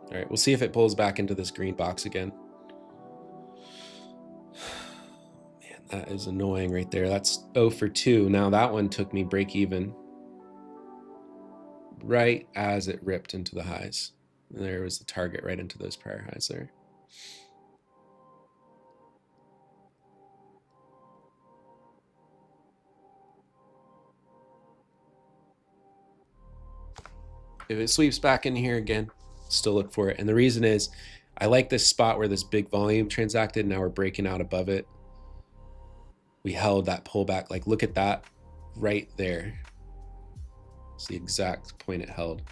All right, we'll see if it pulls back into this green box again. Man, that is annoying right there. That's 0 for 2. Now that one took me break even right as it ripped into the highs. And there was the target right into those prior highs there. If it sweeps back in here again, still look for it. And the reason is I like this spot where this big volume transacted. Now we're breaking out above it. We held that pullback. Like, look at that right there. It's the exact point it held.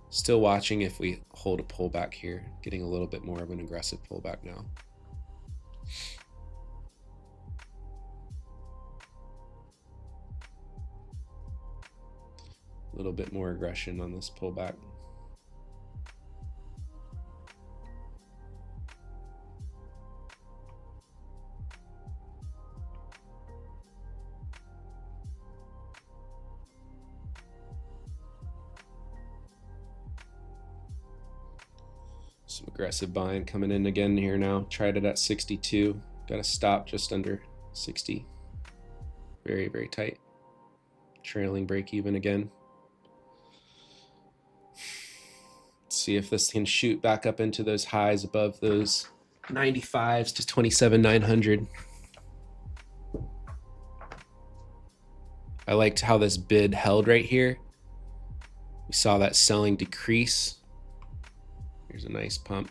Still watching if we hold a pullback here, getting a little bit more of an aggressive pullback now. A little bit more aggression on this pullback. Some aggressive buying coming in again here now. Tried it at 62. Got to stop just under 60. Very, very tight. Trailing break even again. Let's see if this can shoot back up into those highs above those 95s to 27,900. I liked how this bid held right here. We saw that selling decrease. Here's a nice pump.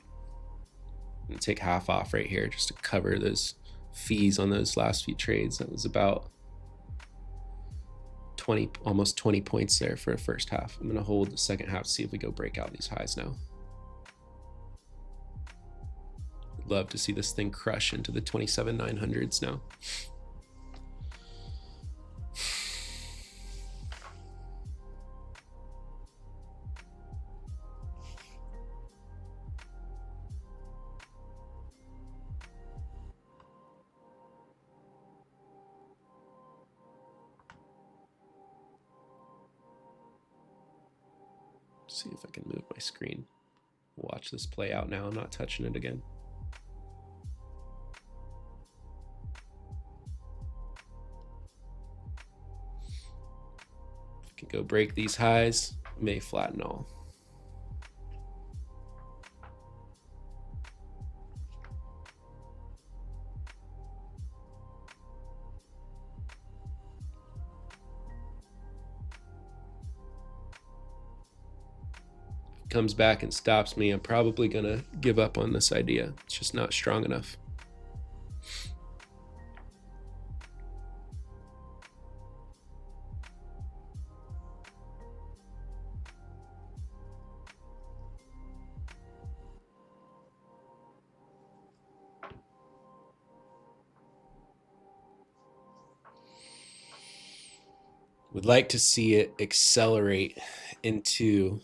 I'm gonna take half off right here just to cover those fees on those last few trades. That was about 20, almost 20 points there for a first half. I'm gonna hold the second half to see if we go break out these highs now. I'd love to see this thing crush into the 27,900s now. See if I can move my screen. Watch this play out now. I'm not touching it again. If I can go break these highs, may flatten all. Comes back and stops me, I'm probably gonna give up on this idea. It's just not strong enough. Would like to see it accelerate into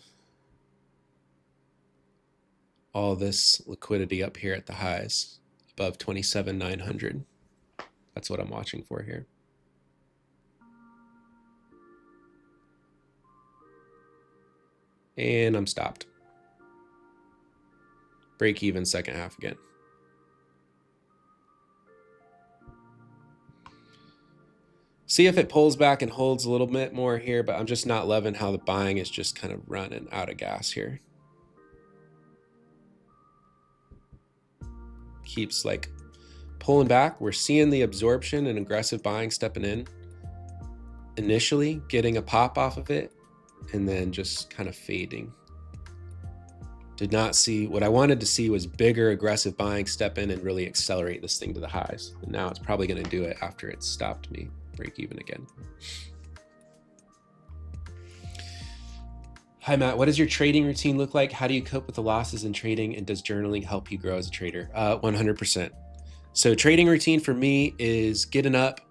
all this liquidity up here at the highs above 27,900. That's what I'm watching for here. And I'm stopped. Break even second half again. See if it pulls back and holds a little bit more here, but I'm just not loving how the buying is just kind of running out of gas here. Keeps like pulling back. We're seeing the absorption and aggressive buying stepping in initially, getting a pop off of it, and then just kind of fading. Did not see what I wanted to see was bigger aggressive buying step in and really accelerate this thing to the highs. And now it's probably going to do it after it stopped me. Break even again. Hi, Matt. What does your trading routine look like? How do you cope with the losses in trading? And does journaling help you grow as a trader? 100%. So trading routine for me is getting up.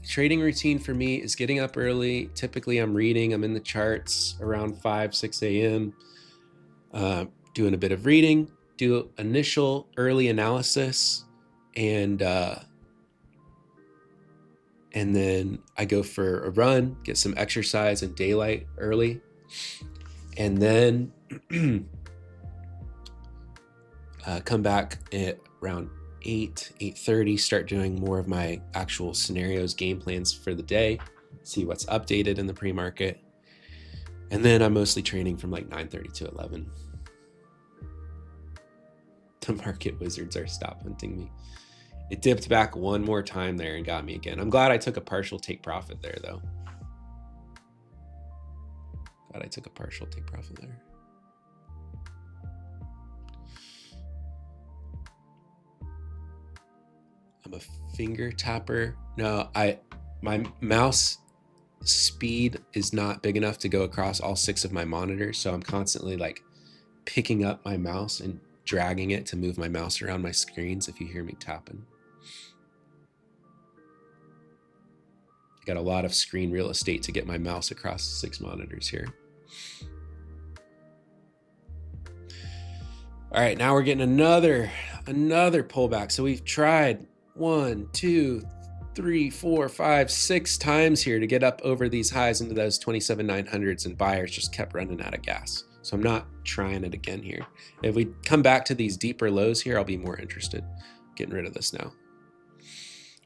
Trading routine for me is getting up early. Typically I'm reading, I'm in the charts around 5, 6 a.m. Doing a bit of reading, do initial early analysis, and then I go for a run, get some exercise in daylight early, and then come back at around 8:30, start doing more of my actual scenarios, game plans for the day, see what's updated in the pre-market, and then I'm mostly training from like 9:30 to 11. The market wizards are stop hunting me. It dipped back one more time there and got me again. I'm glad I took a partial take profit there, though. Glad I took a partial take profit there. I'm I'm a finger tapper. No, my mouse speed is not big enough to go across all 6 of my monitors, so I'm constantly like picking up my mouse and dragging it to move my mouse around my screens if you hear me tapping. I got a lot of screen real estate to get my mouse across 6 monitors here. All right, now we're getting another pullback. So we've tried 1, 2, 3, 4, 5, 6 times here to get up over these highs into those 27,900s, and buyers just kept running out of gas. So I'm not trying it again here. If we come back to these deeper lows here, I'll be more interested. Getting rid of this now.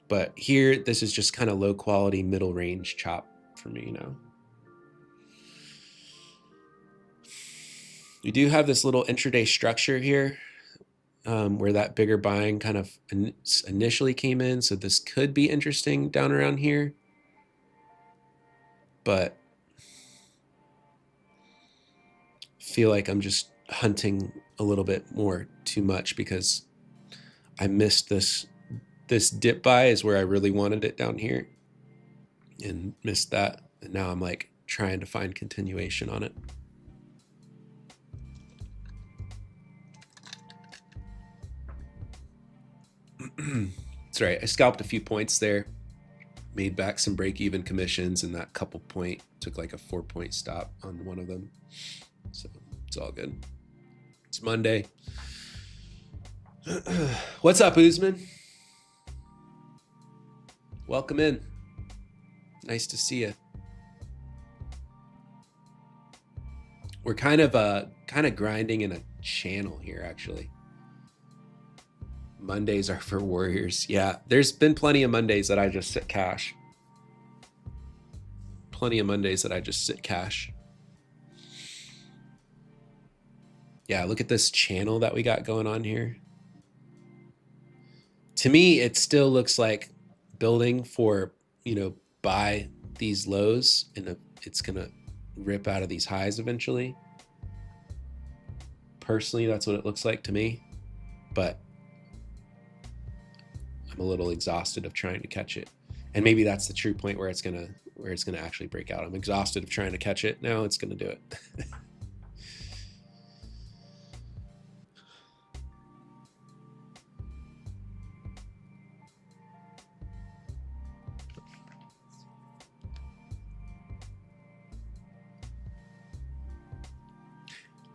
But here, this is just kind of low quality middle range chop for me now. We do have this little intraday structure here where that bigger buying kind of initially came in. So this could be interesting down around here. But I feel like I'm just hunting a little bit more too much because I missed this. This dip buy is where I really wanted it down here and missed that. And now I'm like trying to find continuation on it. That's right. I scalped a few points there, made back some break-even commissions, and that couple point took like a 4-point stop on one of them. So it's all good. It's Monday. What's up, Usman? Welcome in. Nice to see you. We're kind of grinding in a channel here, actually. Mondays are for warriors. Yeah, there's been plenty of Mondays that I just sit cash. Plenty of Mondays that I just sit cash. Yeah, look at this channel that we got going on here. To me, it still looks like building for, buy these lows, and it's gonna rip out of these highs eventually. Personally, that's what it looks like to me, but I'm a little exhausted of trying to catch it. And maybe that's the true point where it's gonna actually break out. I'm exhausted of trying to catch it. Now it's gonna do it.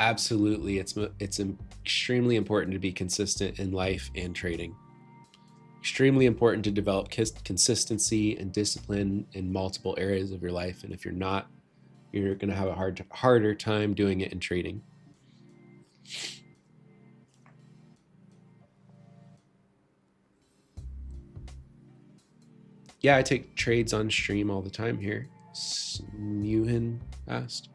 Absolutely. It's extremely important to be consistent in life and trading. Extremely important to develop consistency and discipline in multiple areas of your life. And if you're not, you're going to have a harder time doing it in trading. Yeah, I take trades on stream all the time here. Muhin asked.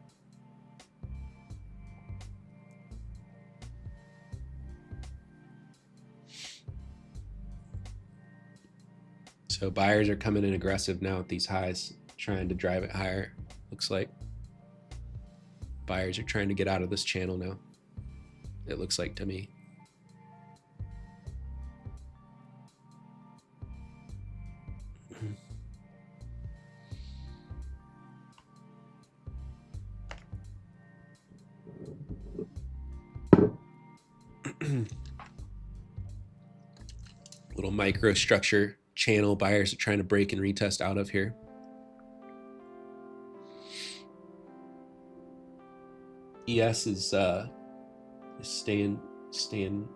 So buyers are coming in aggressive now at these highs, trying to drive it higher. Looks like buyers are trying to get out of this channel now. It looks like to me. Little microstructure channel buyers are trying to break and retest out of here. ES is staying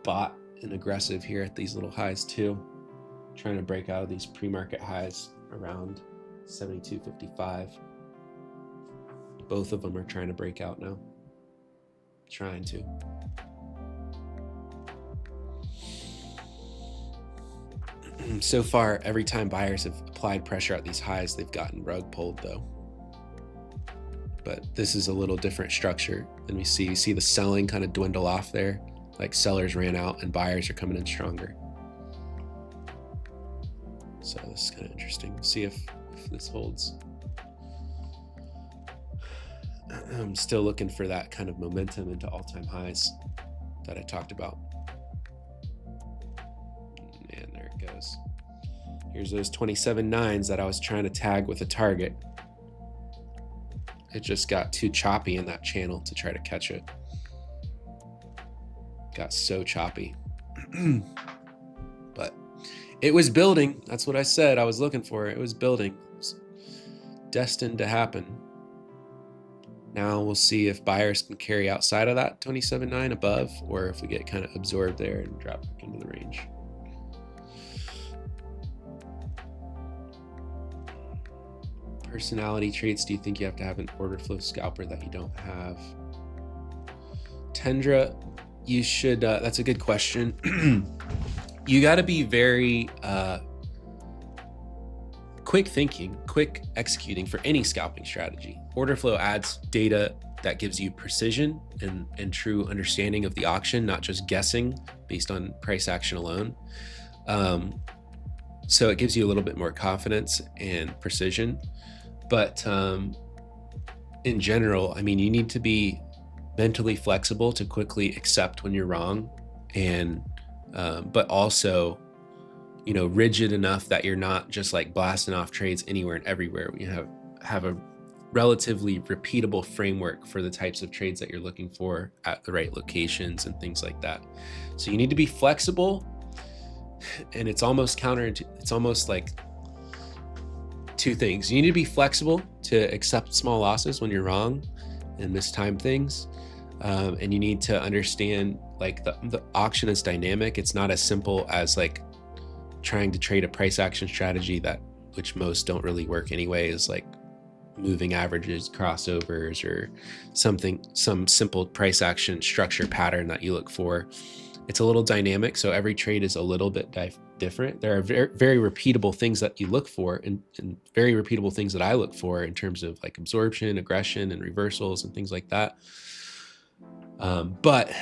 bought and aggressive here at these little highs too, trying to break out of these pre-market highs around 72.55. Both of them are trying to break out now. Trying to. So far, every time buyers have applied pressure at these highs, they've gotten rug pulled though. But this is a little different structure than we see. You see the selling kind of dwindle off there, like sellers ran out and buyers are coming in stronger. So this is kind of interesting. We'll see if this holds. I'm still looking for that kind of momentum into all-time highs that I talked about. Here's those 27.9s that I was trying to tag with a target. It just got too choppy in that channel to try to catch it. Got so choppy. But it was building. That's what I said. I was looking for it. It was building. It was destined to happen. Now we'll see if buyers can carry outside of that 27.9 above, or if we get kind of absorbed there and drop back into the range. Personality traits do you think you have to have an order flow scalper that you don't have? Tendra, you should, that's a good question. You got to be very quick thinking, quick executing for any scalping strategy. Order flow adds data that gives you precision and true understanding of the auction, not just guessing based on price action alone. So it gives you a little bit more confidence and precision. But in general, I mean, you need to be mentally flexible to quickly accept when you're wrong, and but also, you know, rigid enough that you're not just like blasting off trades anywhere and everywhere. You have a relatively repeatable framework for the types of trades that you're looking for at the right locations and things like that. So you need to be flexible, and it's almost counterintuitive. It's almost like two things. You need to be flexible to accept small losses when you're wrong and mistime things. And you need to understand like the auction is dynamic. It's not as simple as like trying to trade a price action strategy which most don't really work anyway, is like moving averages, crossovers, or some simple price action structure pattern that you look for. It's a little dynamic, so every trade is a little bit different. There are very, very repeatable things that you look for, and very repeatable things that I look for in terms of like absorption, aggression, and reversals and things like that. But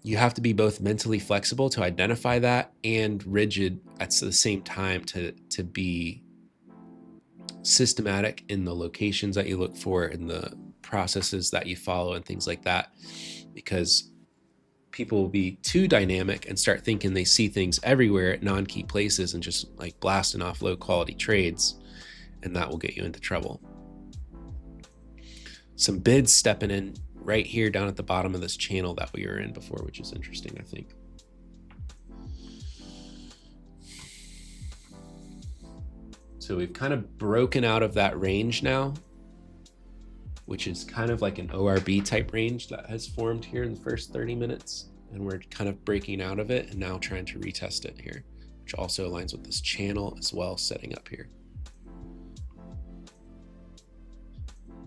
you have to be both mentally flexible to identify that and rigid at the same time to be systematic in the locations that you look for and the processes that you follow and things like that, because people will be too dynamic and start thinking they see things everywhere at non-key places and just like blasting off low quality trades, and that will get you into trouble. Some bids stepping in right here down at the bottom of this channel that we were in before, which is interesting, I think. So we've kind of broken out of that range now, which is kind of like an ORB type range that has formed here in the first 30 minutes. And we're kind of breaking out of it and now trying to retest it here, which also aligns with this channel as well, setting up here.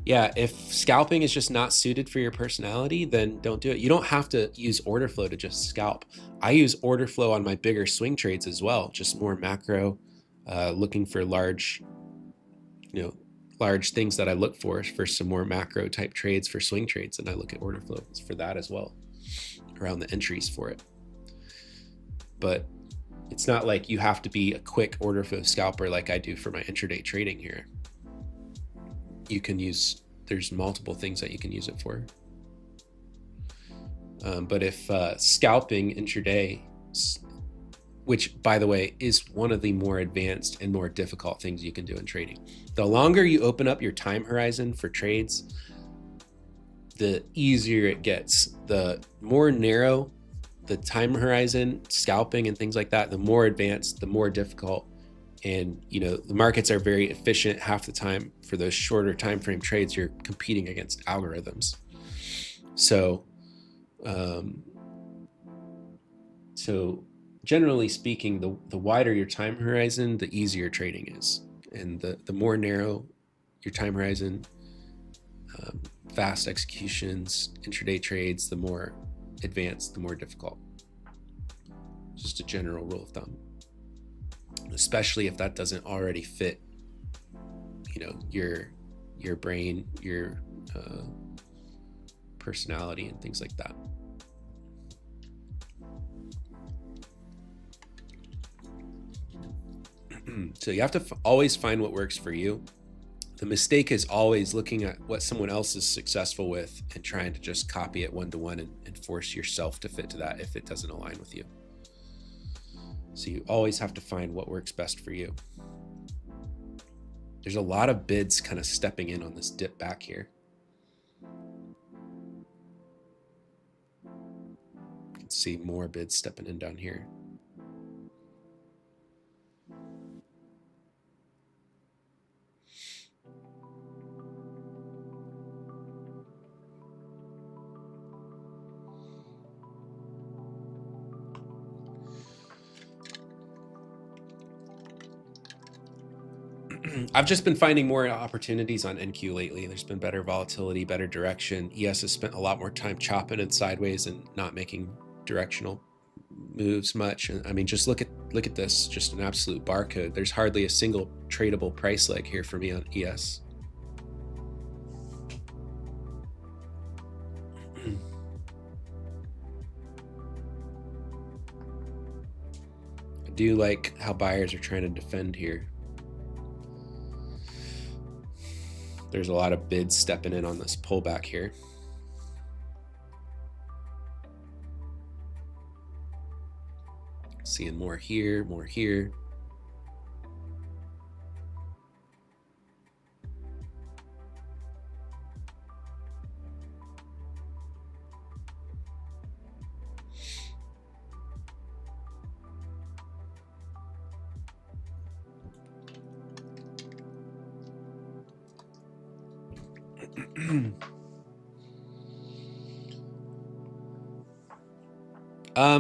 Yeah, if scalping is just not suited for your personality, then don't do it. You don't have to use order flow to just scalp. I use order flow on my bigger swing trades as well, just more macro, looking for large things that I look for some more macro type trades for swing trades. And I look at order flows for that as well, around the entries for it. But it's not like you have to be a quick order flow scalper like I do for my intraday trading here. You can use, there's multiple things that you can use it for. But if scalping intraday, which by the way is one of the more advanced and more difficult things you can do in trading. The longer you open up your time horizon for trades, the easier it gets. The more narrow the time horizon, scalping and things like that, the more advanced, the more difficult. And you know, the markets are very efficient half the time. For those shorter time frame trades, you're competing against algorithms. So generally speaking, the wider your time horizon, the easier trading is. And the more narrow your time horizon, fast executions, intraday trades, the more advanced, the more difficult. Just a general rule of thumb. Especially if that doesn't already fit, you know, your brain, your personality and things like that. So you have to always find what works for you. The mistake is always looking at what someone else is successful with and trying to just copy it one-to-one and force yourself to fit to that if it doesn't align with you. So you always have to find what works best for you. There's a lot of bids kind of stepping in on this dip back here. You can see more bids stepping in down here. I've just been finding more opportunities on NQ lately. There's been better volatility, better direction. ES has spent a lot more time chopping and sideways and not making directional moves much. And I mean, just look at this, just an absolute barcode. There's hardly a single tradable price leg here for me on ES. I do like how buyers are trying to defend here. There's a lot of bids stepping in on this pullback here. Seeing more here, more here.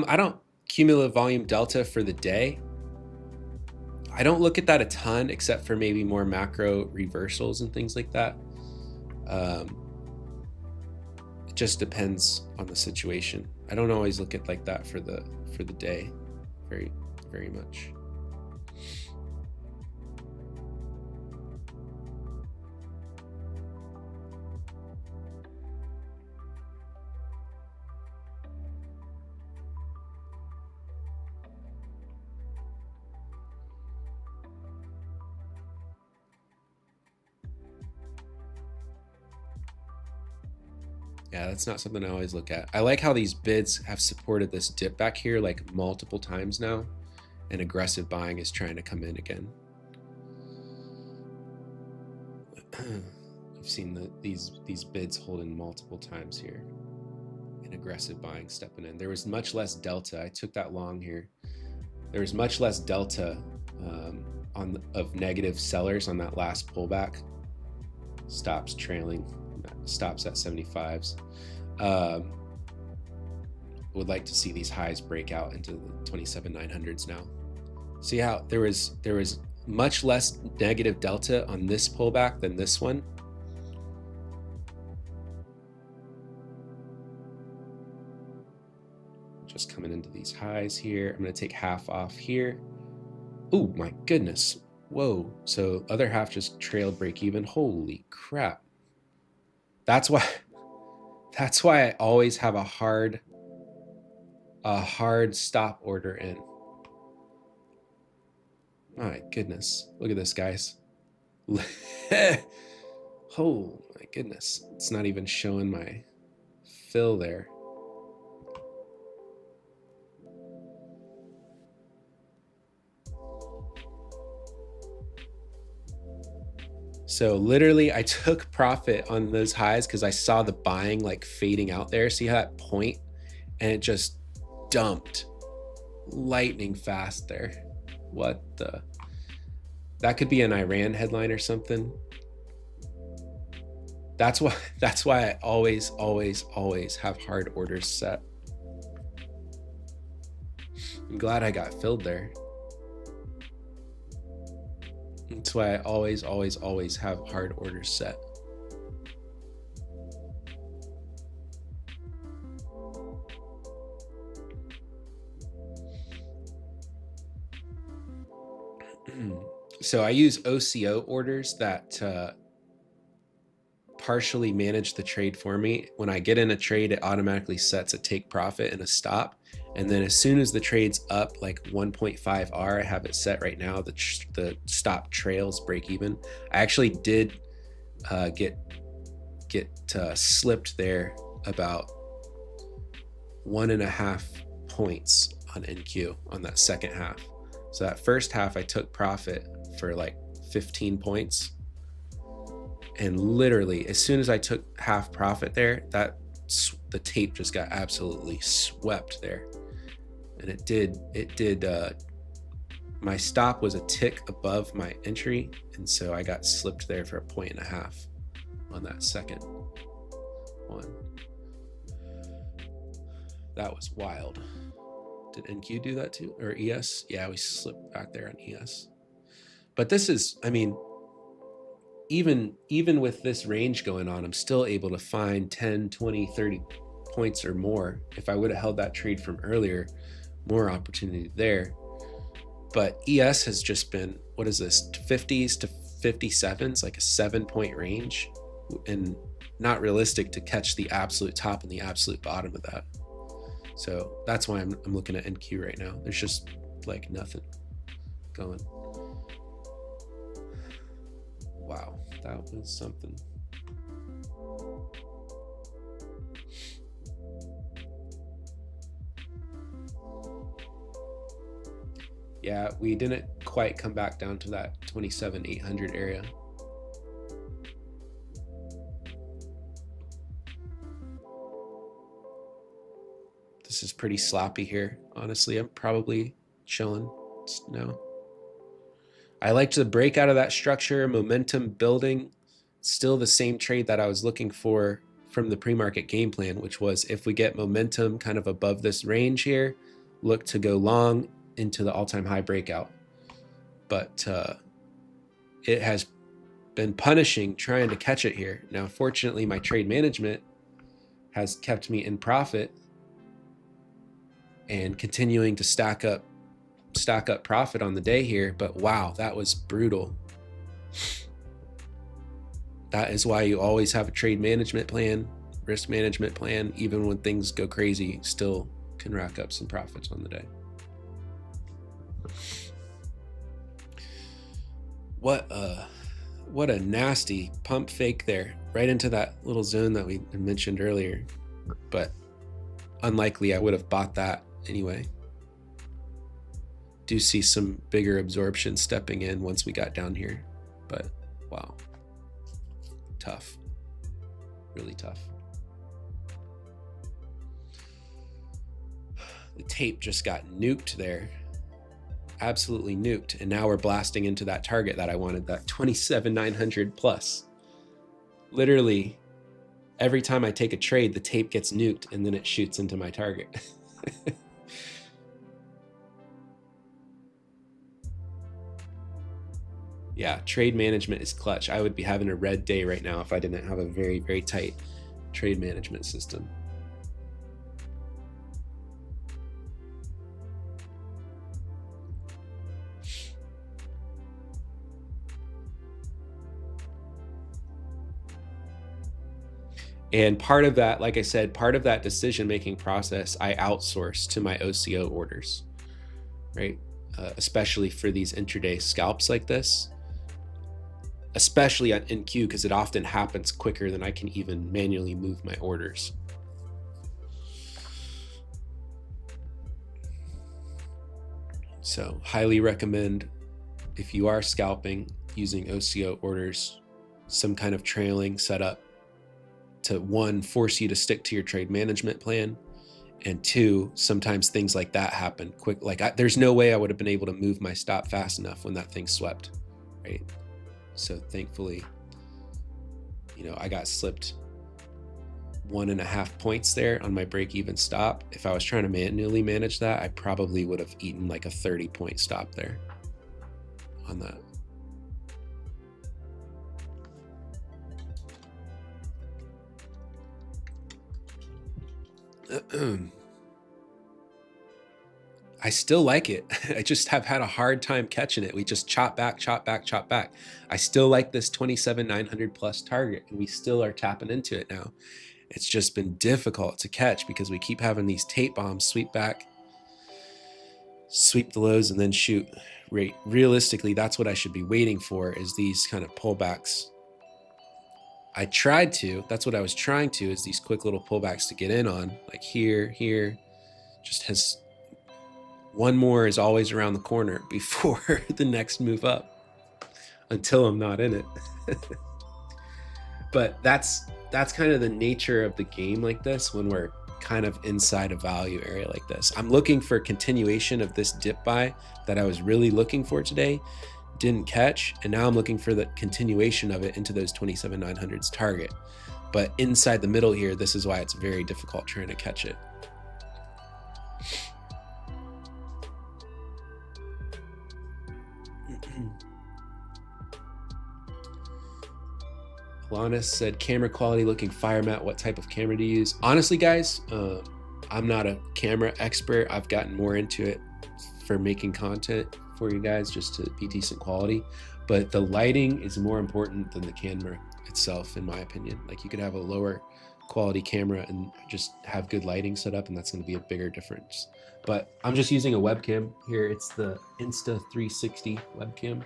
I don't cumulative volume delta for the day. I don't look at that a ton, except for maybe more macro reversals and things like that. It just depends on the situation. I don't always look at like that for the day, very much. Yeah, that's not something I always look at. I like how these bids have supported this dip back here like multiple times now, and aggressive buying is trying to come in again. I've seen these bids holding multiple times here, and aggressive buying stepping in. There was much less delta. I took that long here. There was much less delta of negative sellers on that last pullback. Stops trailing. Stops at 75s. Would like to see these highs break out into the 27,900s now. See how there was much less negative delta on this pullback than this one. Just coming into these highs here. I'm going to take half off here. Oh my goodness. Whoa. So other half just trailed break even. Holy crap. That's why I always have a hard stop order in. My goodness. Look at this, guys. Oh my goodness. It's not even showing my fill there. So literally I took profit on those highs because I saw the buying like fading out there. See how that point, and it just dumped lightning fast there. What the? That could be an Iran headline or something. That's why I always have hard orders set. I'm glad I got filled there. That's why I always have hard orders set. So I use OCO orders that partially manage the trade for me. When I get in a trade, it automatically sets a take profit and a stop. And then as soon as the trade's up like 1.5 R, I have it set right now. The stop trails break even. I actually did get slipped there about 1.5 points on NQ on that second half. So that first half I took profit for like 15 points. And literally, as soon as I took half profit there, the tape just got absolutely swept there. And it did, my stop was a tick above my entry. And so I got slipped there for 1.5 points on that second one. That was wild. Did NQ do that too? Or ES? Yeah, we slipped back there on ES. But this is, I mean, even with this range going on, I'm still able to find 10, 20, 30 points or more. If I would have held that trade from earlier, more opportunity there. But ES has just been, what is this, 50s to 57s, like a 7-point range, and not realistic to catch the absolute top and the absolute bottom of that. So that's why I'm looking at NQ right now. There's just like nothing going. Wow, that was something. Yeah, we didn't quite come back down to that 27,800 area. This is pretty sloppy here. Honestly, I'm probably chilling now. I liked the break out of that structure, momentum building. Still the same trade that I was looking for from the pre-market game plan, which was if we get momentum kind of above this range here, look to go long into the all-time high breakout. But it has been punishing trying to catch it here. Now, fortunately, my trade management has kept me in profit and continuing to stack up profit on the day here. But wow, that was brutal. That is why you always have a trade management plan, risk management plan. Even when things go crazy, still can rack up some profits on the day. What a nasty pump fake there, right into that little zone that we mentioned earlier. But unlikely I would have bought that anyway. Do see some bigger absorption stepping in once we got down here, but wow, tough, really tough. The tape just got nuked there, absolutely nuked, and now we're blasting into that target that I wanted, that 27,900 plus. Literally every time I take a trade, the tape gets nuked and then it shoots into my target. Yeah, trade management is clutch. I would be having a red day right now if I didn't have a very, very tight trade management system. And part of that, like I said, part of that decision-making process, I outsource to my OCO orders, right? Especially for these intraday scalps like this. Especially on NQ, because it often happens quicker than I can even manually move my orders. So highly recommend, if you are scalping, using OCO orders, some kind of trailing setup to, one, force you to stick to your trade management plan, and two, sometimes things like that happen quick. Like there's no way I would have been able to move my stop fast enough when that thing swept, right? So thankfully, you know, I got slipped 1.5 points there on my break-even stop. If I was trying to manually manage that, I probably would have eaten like a 30-point stop there on that. I still like it. I just have had a hard time catching it. We just chop back, chop back, chop back. I still like this 27,900 plus target, and we still are tapping into it now. It's just been difficult to catch because we keep having these tape bombs sweep back, sweep the lows, and then shoot. Realistically, that's what I should be waiting for, is these kind of pullbacks. That's what I was trying to, is these quick little pullbacks to get in on, like here, just has one more is always around the corner before the next move up, until I'm not in it. But that's kind of the nature of the game like this when we're kind of inside a value area like this. I'm looking for continuation of this dip buy that I was really looking for today, didn't catch, and now I'm looking for the continuation of it into those 27,900s target. But inside the middle here, this is why it's very difficult trying to catch it. Alanis said, camera quality looking fire, Matt. What type of camera do you use? Honestly, guys, I'm not a camera expert. I've gotten more into it for making content for you guys just to be decent quality. But the lighting is more important than the camera itself, in my opinion. Like, you could have a lower quality camera and just have good lighting set up, and that's going to be a bigger difference. But I'm just using a webcam here. It's the Insta360 webcam.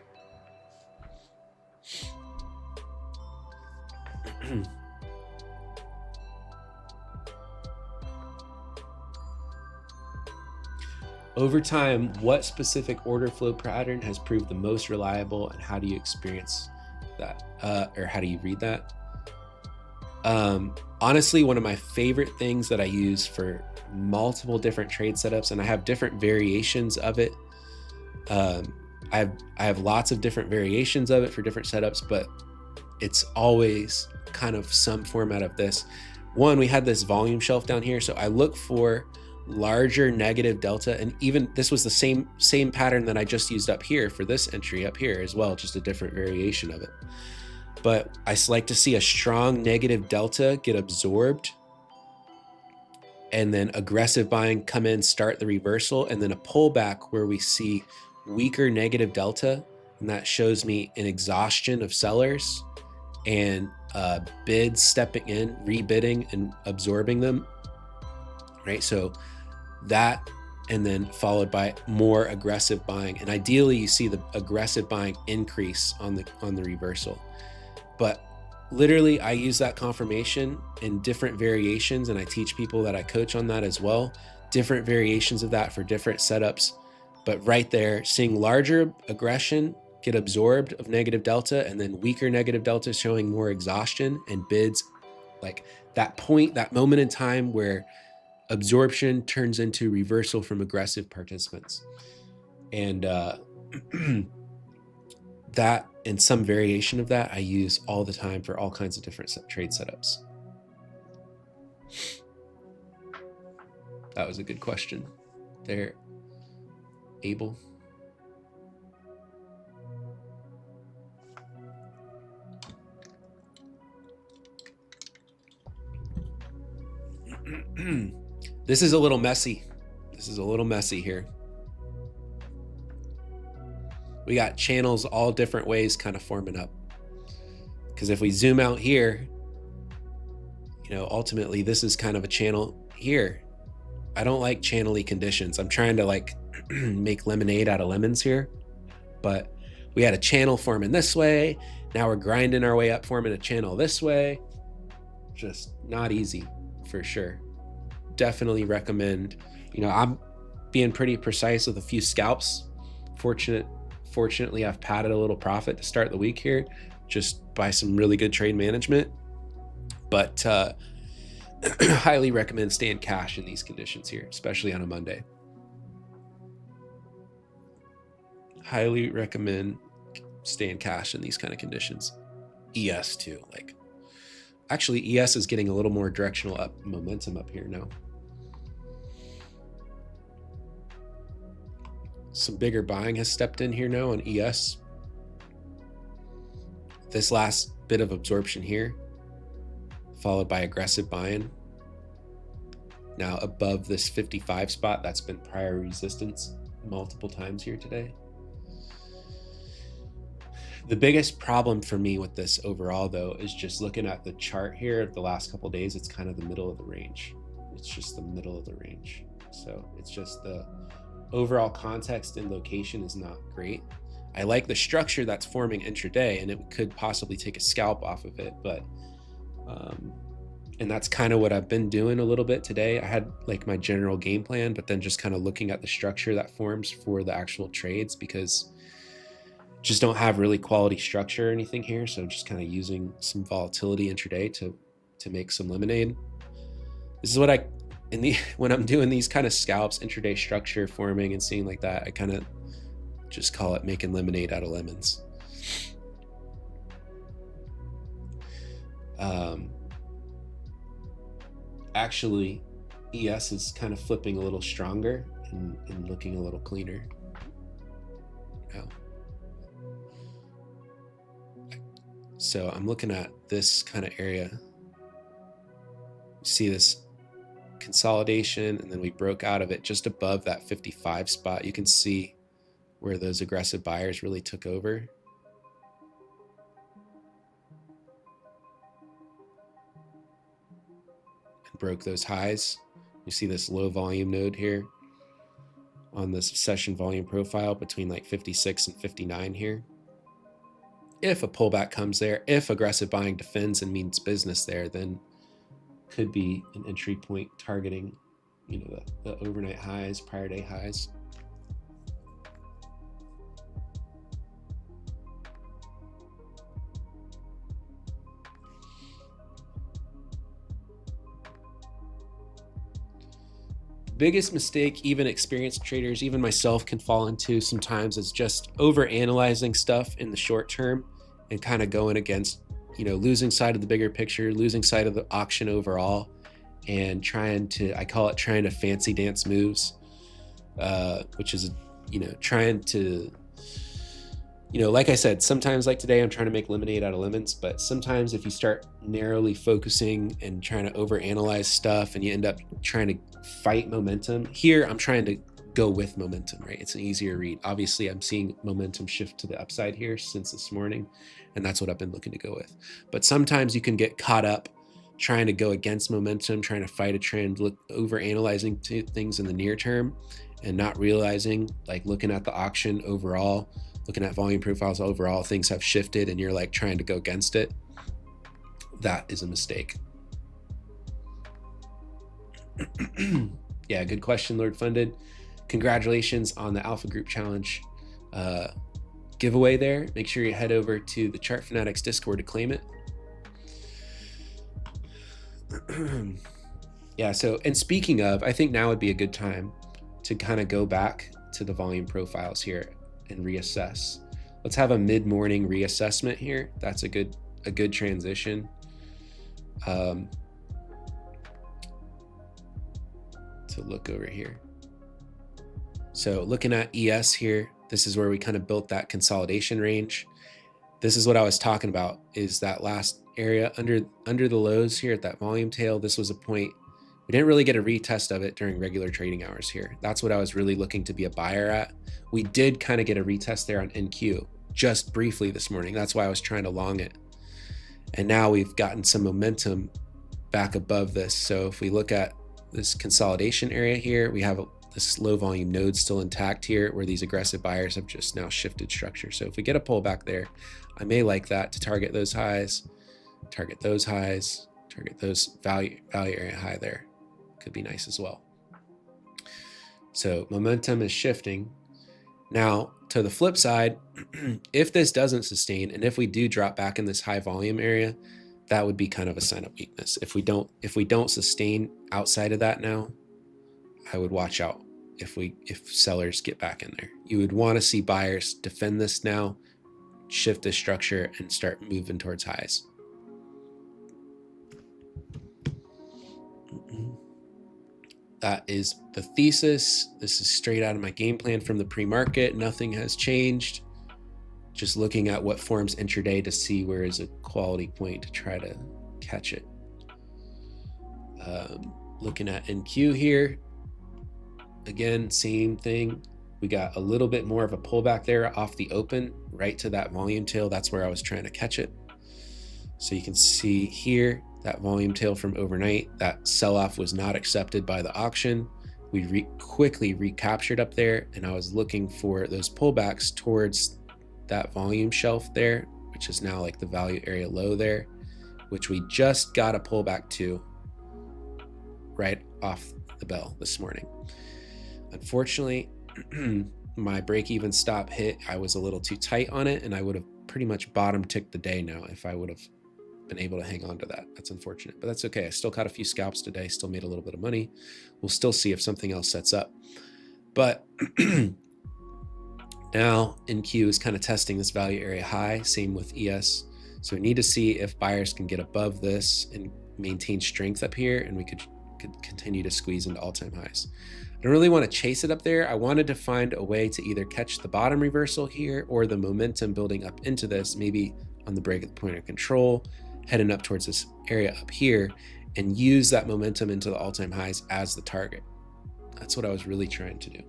Over time, what specific order flow pattern has proved the most reliable, and how do you experience that, or how do you read that? Honestly, one of my favorite things that I use for multiple different trade setups, and I have different variations of it. I have lots of different variations of it for different setups, but it's always kind of some format of this. One, we had this volume shelf down here, so I look for larger negative delta, and even this was the same pattern that I just used up here for this entry up here as well, just a different variation of it. But I like to see a strong negative delta get absorbed, and then aggressive buying come in, start the reversal, and then a pullback where we see weaker negative delta, and that shows me an exhaustion of sellers and bids stepping in, rebidding and absorbing them, right? So that, and then followed by more aggressive buying, and ideally you see the aggressive buying increase on the reversal. But literally, I use that confirmation in different variations, and I teach people that I coach on that as well, different variations of that for different setups. But right there, seeing larger aggression get absorbed of negative delta, and then weaker negative delta showing more exhaustion and bids, like that point, that moment in time where absorption turns into reversal from aggressive participants. And that, and some variation of that, I use all the time for all kinds of different trade setups. That was a good question there, Abel. This is a little messy. This is a little messy here. We got channels all different ways kind of forming up. Because if we zoom out here, you know, ultimately this is kind of a channel here. I don't like channel-y conditions. I'm trying to like make lemonade out of lemons here. But we had a channel forming this way. Now we're grinding our way up, forming a channel this way. Just not easy for sure. Definitely recommend, you know, I'm being pretty precise with a few scalps. Fortunately, I've padded a little profit to start the week here, just by some really good trade management. But highly recommend staying cash in these conditions here, especially on a Monday. Highly recommend staying cash in these kind of conditions. ES too, like actually ES is getting a little more directional up momentum up here now. Some bigger buying has stepped in here now on ES. This last bit of absorption here, followed by aggressive buying. Now above this 55 spot, that's been prior resistance multiple times here today. The biggest problem for me with this overall though is just looking at the chart here of the last couple of days. It's kind of the middle of the range. It's just the middle of the range. So it's just the overall context and location is not great. I like the structure that's forming intraday, and it could possibly take a scalp off of it, but and that's kind of what I've been doing a little bit today. I had like my general game plan, but then just kind of looking at the structure that forms for the actual trades, because Just don't have really quality structure or anything here, so just kind of using some volatility intraday to make some lemonade. This is what when I'm doing these kind of scalps, intraday structure forming and seeing like that, I kind of just call it making lemonade out of lemons. Actually, ES is kind of flipping a little stronger and looking a little cleaner now. So I'm looking at this kind of area. See this consolidation, and then we broke out of it just above that 55 spot. You can see where those aggressive buyers really took over. And broke those highs. You see this low volume node here on this session volume profile between like 56 and 59 here. If a pullback comes there, if aggressive buying defends and means business there, then could be an entry point targeting, you know, the overnight highs, prior day highs. Biggest mistake even experienced traders, even myself, can fall into sometimes is just over analyzing stuff in the short term and kind of going against, you know, losing sight of the bigger picture, losing sight of the auction overall, and trying to, I call it trying to fancy dance moves, which is, you know, trying to, you know, like I said, sometimes like today, I'm trying to make lemonade out of lemons, but sometimes if you start narrowly focusing and trying to overanalyze stuff and you end up trying to fight momentum, here I'm trying to go with momentum, right? It's an easier read. Obviously, I'm seeing momentum shift to the upside here since this morning, and that's what I've been looking to go with. But sometimes you can get caught up trying to go against momentum, trying to fight a trend, overanalyzing things in the near term and not realizing, like looking at the auction overall, looking at volume profiles overall, things have shifted and you're like trying to go against it. That is a mistake. Yeah, good question, Lord Funded. Congratulations on the Alpha Group Challenge giveaway there. Make sure you head over to the Chart Fanatics Discord to claim it. Yeah, so, and speaking of, I think now would be a good time to kind of go back to the volume profiles here and reassess. Let's have a mid-morning reassessment here. That's a good transition. To look over here. So looking at ES here, this is where we kind of built that consolidation range. This is what I was talking about, is that last area under the lows here at that volume tail. This was a point, we didn't really get a retest of it during regular trading hours here. That's what I was really looking to be a buyer at. We did kind of get a retest there on NQ just briefly this morning. That's why I was trying to long it. And now we've gotten some momentum back above this. So if we look at this consolidation area here, we have this low volume node still intact here where these aggressive buyers have just now shifted structure. So if we get a pullback there, I may like that to target those highs, target those highs, target those value area high there. Could be nice as well. So momentum is shifting. Now to the flip side, if this doesn't sustain and if we do drop back in this high volume area, that would be kind of a sign of weakness. If we don't sustain outside of that now, I would watch out if sellers get back in there. You would want to see buyers defend this now, shift this structure, and start moving towards highs. That is the thesis. This is straight out of my game plan from the pre-market. Nothing has changed. Just looking at what forms intraday to see where is a quality point to try to catch it. Looking at NQ here, again, same thing. We got a little bit more of a pullback there off the open, right to that volume tail. That's where I was trying to catch it. So you can see here, that volume tail from overnight, that sell-off was not accepted by the auction. We quickly recaptured up there, and I was looking for those pullbacks towards that volume shelf there, which is now like the value area low there, which we just got a pullback to right off the bell this morning. Unfortunately, my break-even stop hit, I was a little too tight on it, and I would have pretty much bottom ticked the day now if I would have been able to hang on to that. That's unfortunate, but that's okay. I still caught a few scalps today, still made a little bit of money. We'll still see if something else sets up. But now NQ is kind of testing this value area high, same with ES. So we need to see if buyers can get above this and maintain strength up here, and we could continue to squeeze into all-time highs. I don't really want to chase it up there. I wanted to find a way to either catch the bottom reversal here or the momentum building up into this, maybe on the break of the point of control, heading up towards this area up here, and use that momentum into the all-time highs as the target. That's what I was really trying to do.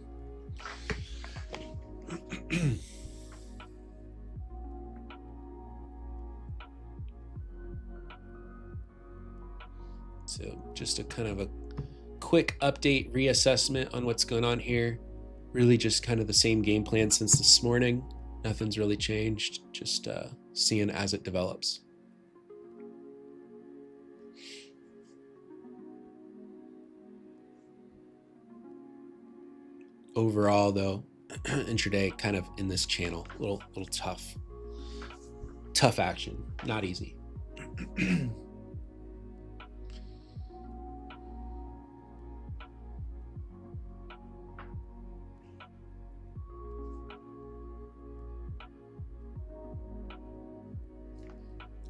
So just a kind of a quick update, reassessment on what's going on here. Really just kind of the same game plan since this morning. Nothing's really changed, just seeing as it develops. Overall though, intraday kind of in this channel, little tough action, not easy.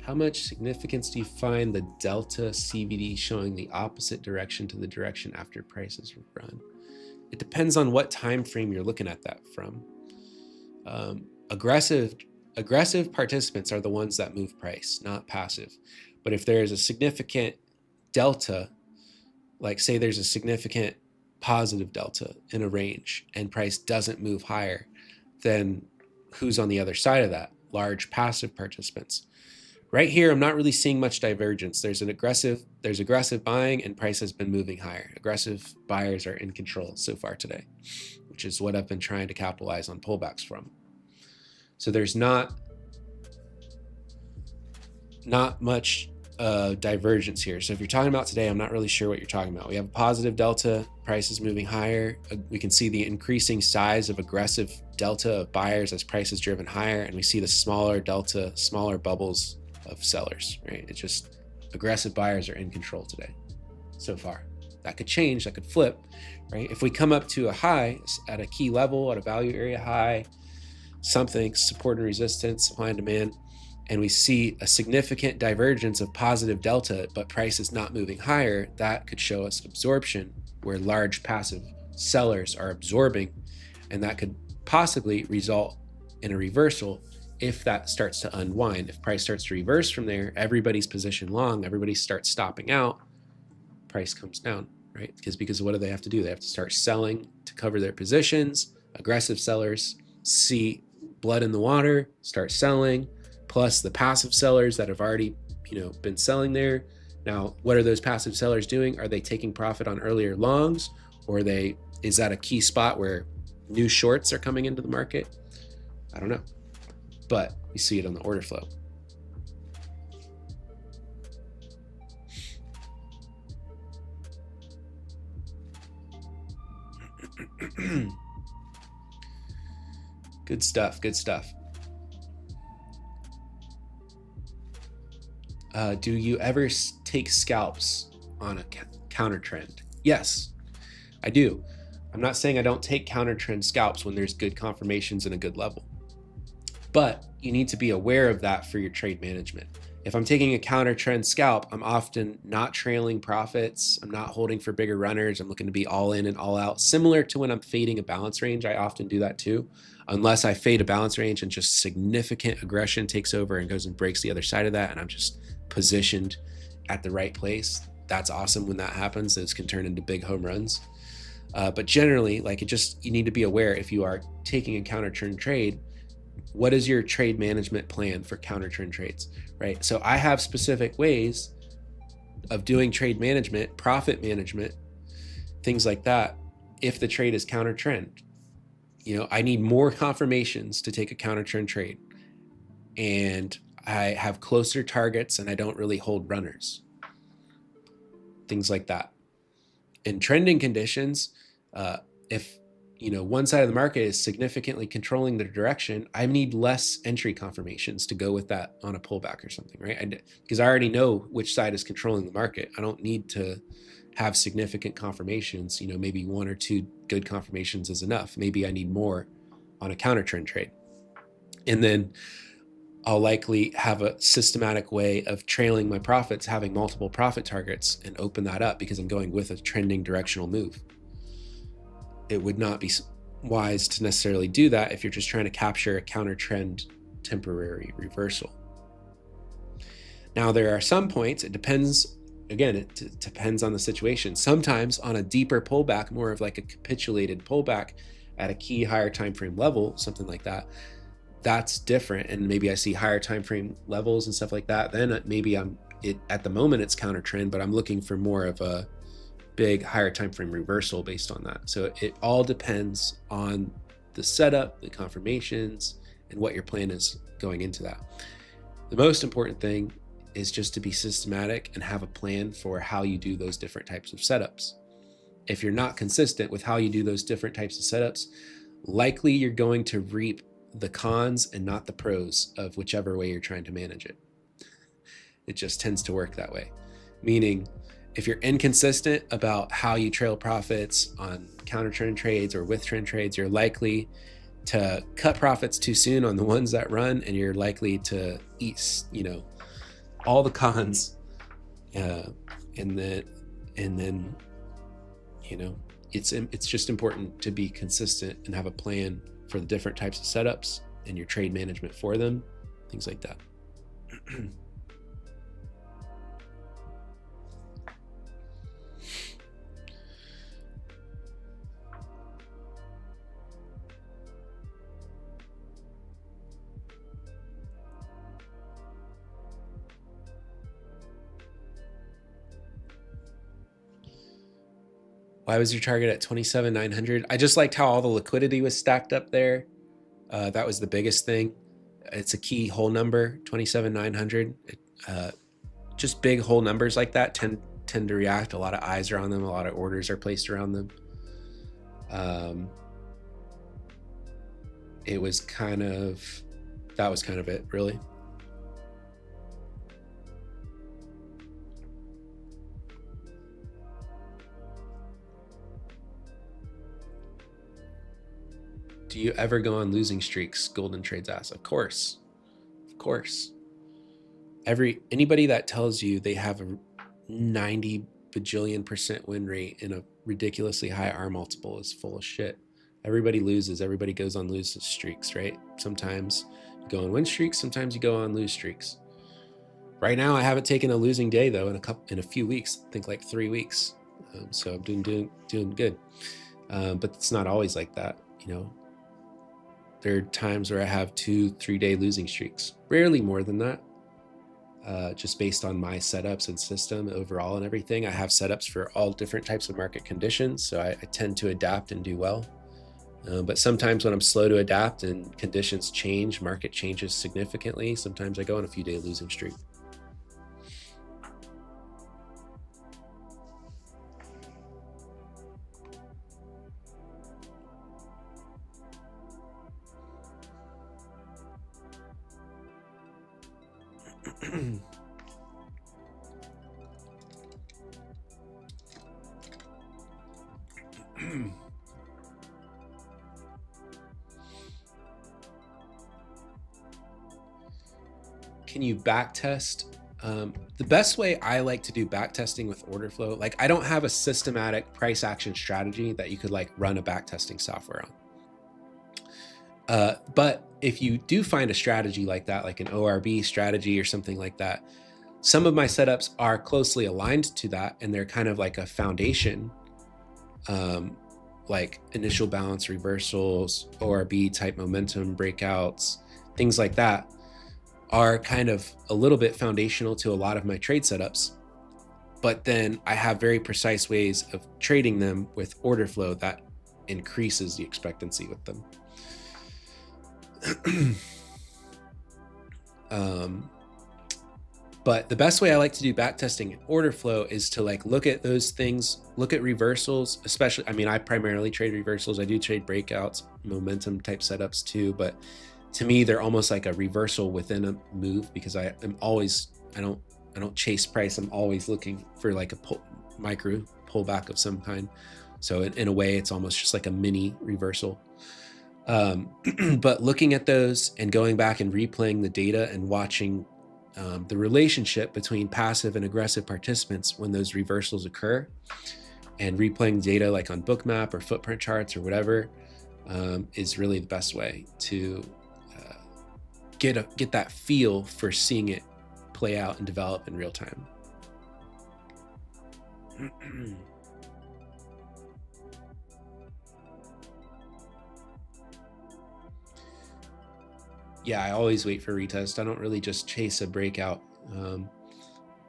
How much significance do you find the delta CVD showing the opposite direction to the direction after prices run? It depends on what time frame you're looking at that from. Aggressive participants are the ones that move price, not passive. But if there's a significant delta, like say there's a significant positive delta in a range and price doesn't move higher, then who's on the other side of that? Large passive participants. Right here, I'm not really seeing much divergence. There's aggressive buying and price has been moving higher. Aggressive buyers are in control so far today, which is what I've been trying to capitalize on pullbacks from. So there's not much divergence here. So if you're talking about today, I'm not really sure what you're talking about. We have a positive delta, price is moving higher. We can see the increasing size of aggressive delta of buyers as price is driven higher, and we see the smaller delta, smaller bubbles of sellers, right? It's just aggressive buyers are in control today so far. That could change, that could flip, right? If we come up to a high at a key level, at a value area high, something, support and resistance, supply and demand, and we see a significant divergence of positive delta, but price is not moving higher, that could show us absorption where large passive sellers are absorbing, and that could possibly result in a reversal if that starts to unwind. If price starts to reverse from there, everybody's position long, everybody starts stopping out, price comes down, right? Because what do they have to do? They have to start selling to cover their positions. Aggressive sellers see blood in the water, start selling, plus the passive sellers that have already, been selling there. Now, what are those passive sellers doing? Are they taking profit on earlier longs, or is that a key spot where new shorts are coming into the market? I don't know, but we see it on the order flow. Good stuff, good stuff. Do you ever take scalps on a counter trend? Yes, I do. I'm not saying I don't take counter trend scalps when there's good confirmations and a good level, but you need to be aware of that for your trade management. If I'm taking a counter trend scalp, I'm often not trailing profits. I'm not holding for bigger runners. I'm looking to be all in and all out. Similar to when I'm fading a balance range, I often do that too. Unless I fade a balance range and just significant aggression takes over and goes and breaks the other side of that, and I'm just positioned at the right place. That's awesome when that happens. Those can turn into big home runs. But generally, you need to be aware if you are taking a counter trend trade, what is your trade management plan for counter trend trades, right? So I have specific ways of doing trade management, profit management, things like that. If the trade is counter trend, I need more confirmations to take a counter trend trade, and I have closer targets, and I don't really hold runners, things like that. In trending conditions, if one side of the market is significantly controlling the direction, I need less entry confirmations to go with that on a pullback or something, right? Because I already know which side is controlling the market. I don't need to have significant confirmations. Maybe one or two good confirmations is enough. Maybe I need more on a counter trend trade. And then I'll likely have a systematic way of trailing my profits, having multiple profit targets, and open that up because I'm going with a trending directional move. It would not be wise to necessarily do that if you're just trying to capture a counter trend temporary reversal. Now, there are some points, it depends, again, it depends on the situation. Sometimes on a deeper pullback, more of like a capitulated pullback at a key higher time frame level, something like that, that's different. And maybe I see higher time frame levels and stuff like that. Then maybe at the moment it's counter trend, but I'm looking for more of a big higher time frame reversal based on that. So it all depends on the setup, the confirmations, and what your plan is going into that. The most important thing is just to be systematic and have a plan for how you do those different types of setups. If you're not consistent with how you do those different types of setups, likely you're going to reap the cons and not the pros of whichever way you're trying to manage it. It just tends to work that way. Meaning, if you're inconsistent about how you trail profits on counter trend trades or with trend trades, you're likely to cut profits too soon on the ones that run, and you're likely to eat, all the cons. And then, it's just important to be consistent and have a plan for the different types of setups and your trade management for them, things like that. Why was your target at 27,900? I just liked how all the liquidity was stacked up there. That was the biggest thing. It's a key whole number, 27,900. Just big whole numbers like that tend to react. A lot of eyes are on them. A lot of orders are placed around them. That was kind of it, really. Do you ever go on losing streaks? Golden Trades asks. Of course. Anybody that tells you they have a 90 bajillion% win rate in a ridiculously high R multiple is full of shit. Everybody loses. Everybody goes on losing streaks, right? Sometimes you go on win streaks. Sometimes you go on lose streaks. Right now, I haven't taken a losing day though in a few weeks. I think like 3 weeks. So I'm doing good. But it's not always like that, There are times where I have 2-3 day losing streaks, rarely more than that. Just based on my setups and system overall and everything. I have setups for all different types of market conditions, so I tend to adapt and do well. But sometimes when I'm slow to adapt and conditions change, market changes significantly, sometimes I go on a few day losing streak. Can you back test? The best way I like to do back testing with order flow, I don't have a systematic price action strategy that you could run a back testing software on. But if you do find a strategy like that, like an ORB strategy or something like that, some of my setups are closely aligned to that, and they're kind of like a foundation, like initial balance reversals, ORB type momentum breakouts, things like that are kind of a little bit foundational to a lot of my trade setups. But then I have very precise ways of trading them with order flow that increases the expectancy with them. But the best way I like to do backtesting and order flow is to like look at those things, look at reversals, especially, I mean, I primarily trade reversals. I do trade breakouts, momentum type setups too, but to me, they're almost like a reversal within a move, because I don't chase price. I'm always looking for like a micro pullback of some kind. So in a way, it's almost just like a mini reversal. But looking at those and going back and replaying the data and watching the relationship between passive and aggressive participants when those reversals occur, and replaying data like on Bookmap or footprint charts or whatever, is really the best way to get that feel for seeing it play out and develop in real time. Yeah, I always wait for retest. I don't really just chase a breakout.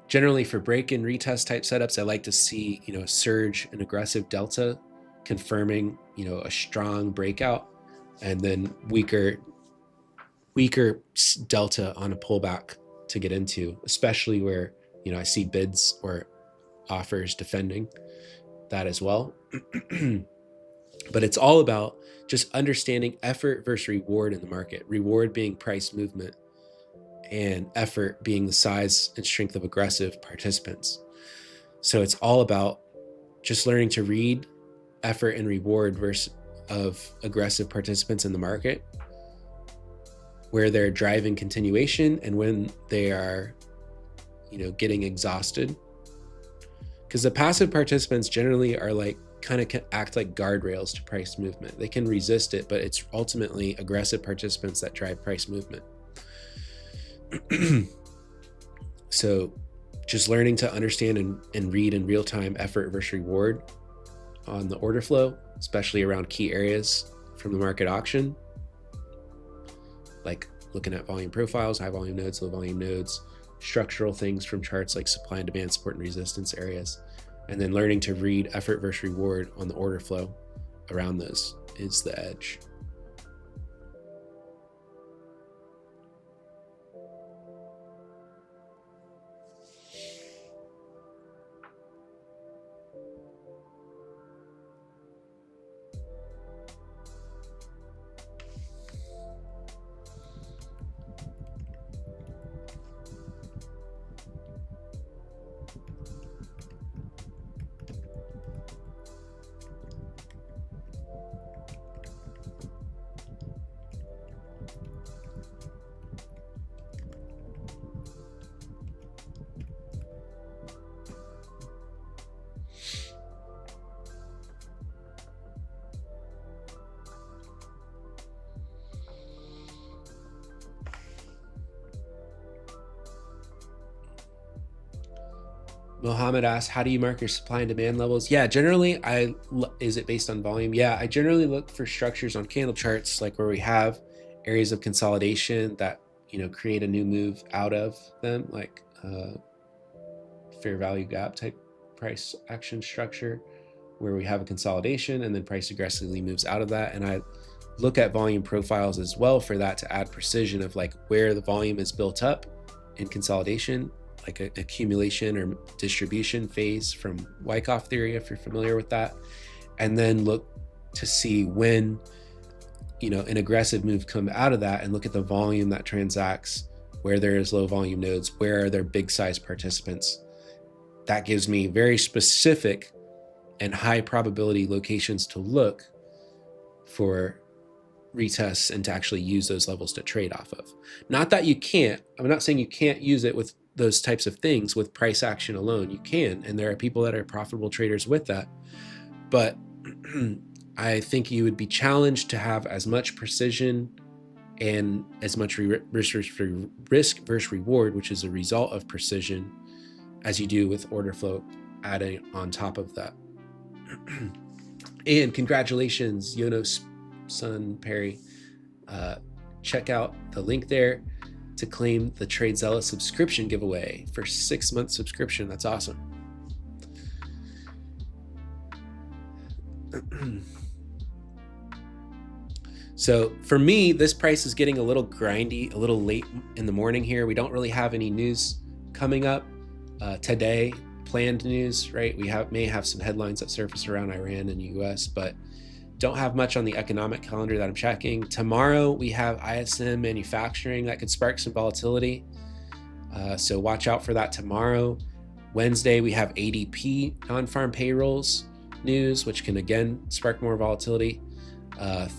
Generally for break and retest type setups, I like to see, a surge and aggressive delta confirming, a strong breakout, and then weaker delta on a pullback to get into, especially where, I see bids or offers defending that as well. But it's all about just understanding effort versus reward in the market. Reward being price movement, and effort being the size and strength of aggressive participants. So it's all about just learning to read effort and reward versus of aggressive participants in the market, where they're driving continuation and when they are, getting exhausted. Because the passive participants generally are like, kind of act like guardrails to price movement. They can resist it, but it's ultimately aggressive participants that drive price movement. So just learning to understand and read in real time effort versus reward on the order flow, especially around key areas from the market auction, like looking at volume profiles, high volume nodes, low volume nodes, structural things from charts like supply and demand, support and resistance areas, and then learning to read effort versus reward on the order flow around those is the edge. Mohammed asks, how do you mark your supply and demand levels? Yeah, generally, is it based on volume? Yeah, I generally look for structures on candle charts, like where we have areas of consolidation that, create a new move out of them, like fair value gap type price action structure, where we have a consolidation and then price aggressively moves out of that. And I look at volume profiles as well for that to add precision of like where the volume is built up in consolidation, like an accumulation or distribution phase from Wyckoff theory, if you're familiar with that, and then look to see when, an aggressive move come out of that, and look at the volume that transacts, where there is low volume nodes, where are there big size participants. That gives me very specific and high probability locations to look for retests and to actually use those levels to trade off of. Not that you can't, I'm not saying you can't use it with those types of things with price action alone. You can, and there are people that are profitable traders with that. But I think you would be challenged to have as much precision and as much risk versus reward, which is a result of precision, as you do with order flow adding on top of that. And congratulations, Yonos Son Perry. Check out the link there to claim the TradeZealous subscription giveaway for 6-month subscription. That's awesome. So for me, this price is getting a little grindy, a little late in the morning here. We don't really have any news coming up today, planned news, right? We may have some headlines that surface around Iran and US, but don't have much on the economic calendar that I'm checking. Tomorrow we have ISM manufacturing that could spark some volatility. So watch out for that tomorrow. Wednesday, we have ADP non-farm payrolls news, which can again spark more volatility.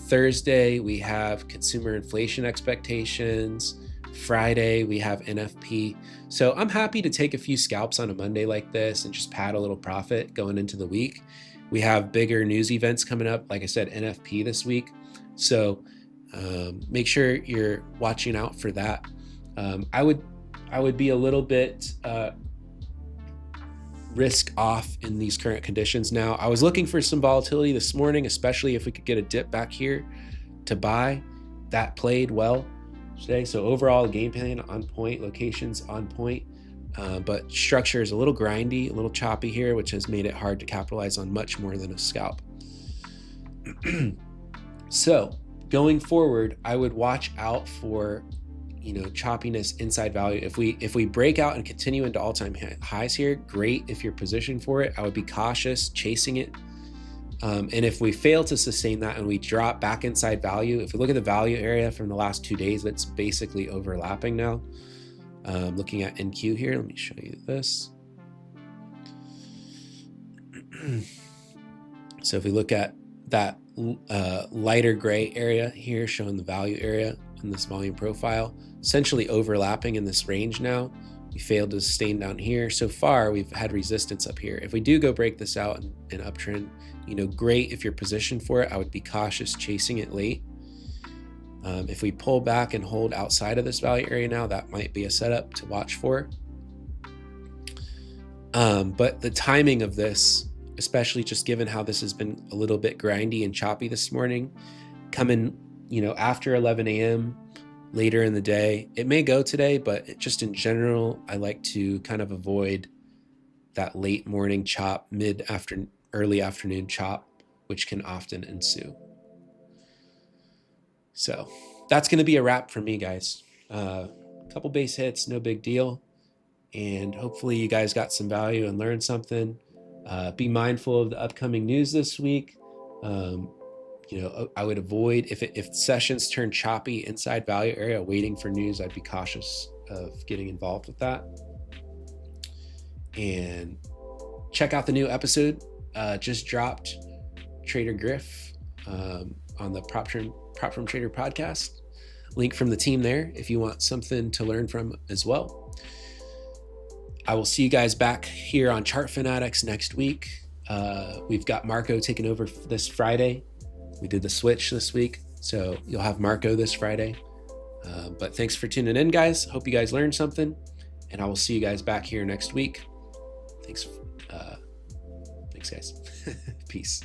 Thursday, we have consumer inflation expectations. Friday, we have NFP. So I'm happy to take a few scalps on a Monday like this and just pad a little profit going into the week. We have bigger news events coming up, like I said, NFP this week. So make sure you're watching out for that. I would be a little bit risk off in these current conditions now. I was looking for some volatility this morning, especially if we could get a dip back here to buy. That played well today. So overall, game plan on point, locations on point, but structure is a little grindy, a little choppy here, which has made it hard to capitalize on much more than a scalp. So going forward, I would watch out for choppiness inside value. If we break out and continue into all-time highs here, great. If you're positioned for it, I would be cautious chasing it. And if we fail to sustain that and we drop back inside value, if we look at the value area from the last 2 days, that's basically overlapping now. Looking at NQ here, let me show you this. So if we look at that lighter gray area here showing the value area in this volume profile, essentially overlapping in this range now. We failed to sustain down here. So far, we've had resistance up here. If we do go break this out and uptrend, great. If you're positioned for it, I would be cautious chasing it late. If we pull back and hold outside of this value area now, that might be a setup to watch for. But the timing of this, especially just given how this has been a little bit grindy and choppy this morning, coming after 11 a.m., later in the day. It may go today, but just in general, I like to kind of avoid that late morning chop, early afternoon chop, which can often ensue. So that's going to be a wrap for me, guys. A couple base hits, no big deal. And hopefully you guys got some value and learned something. Be mindful of the upcoming news this week. I would avoid, if sessions turn choppy inside value area waiting for news, I'd be cautious of getting involved with that. And check out the new episode just dropped, Trader Griff, on the Prop Firm Trader podcast. Link from the team there if you want something to learn from as well. I will see you guys back here on Chart Fanatics next week. We've got Marco taking over this Friday. We did the switch this week, so you'll have Marco this Friday. But thanks for tuning in, guys. Hope you guys learned something, and I will see you guys back here next week. Thanks guys. Peace.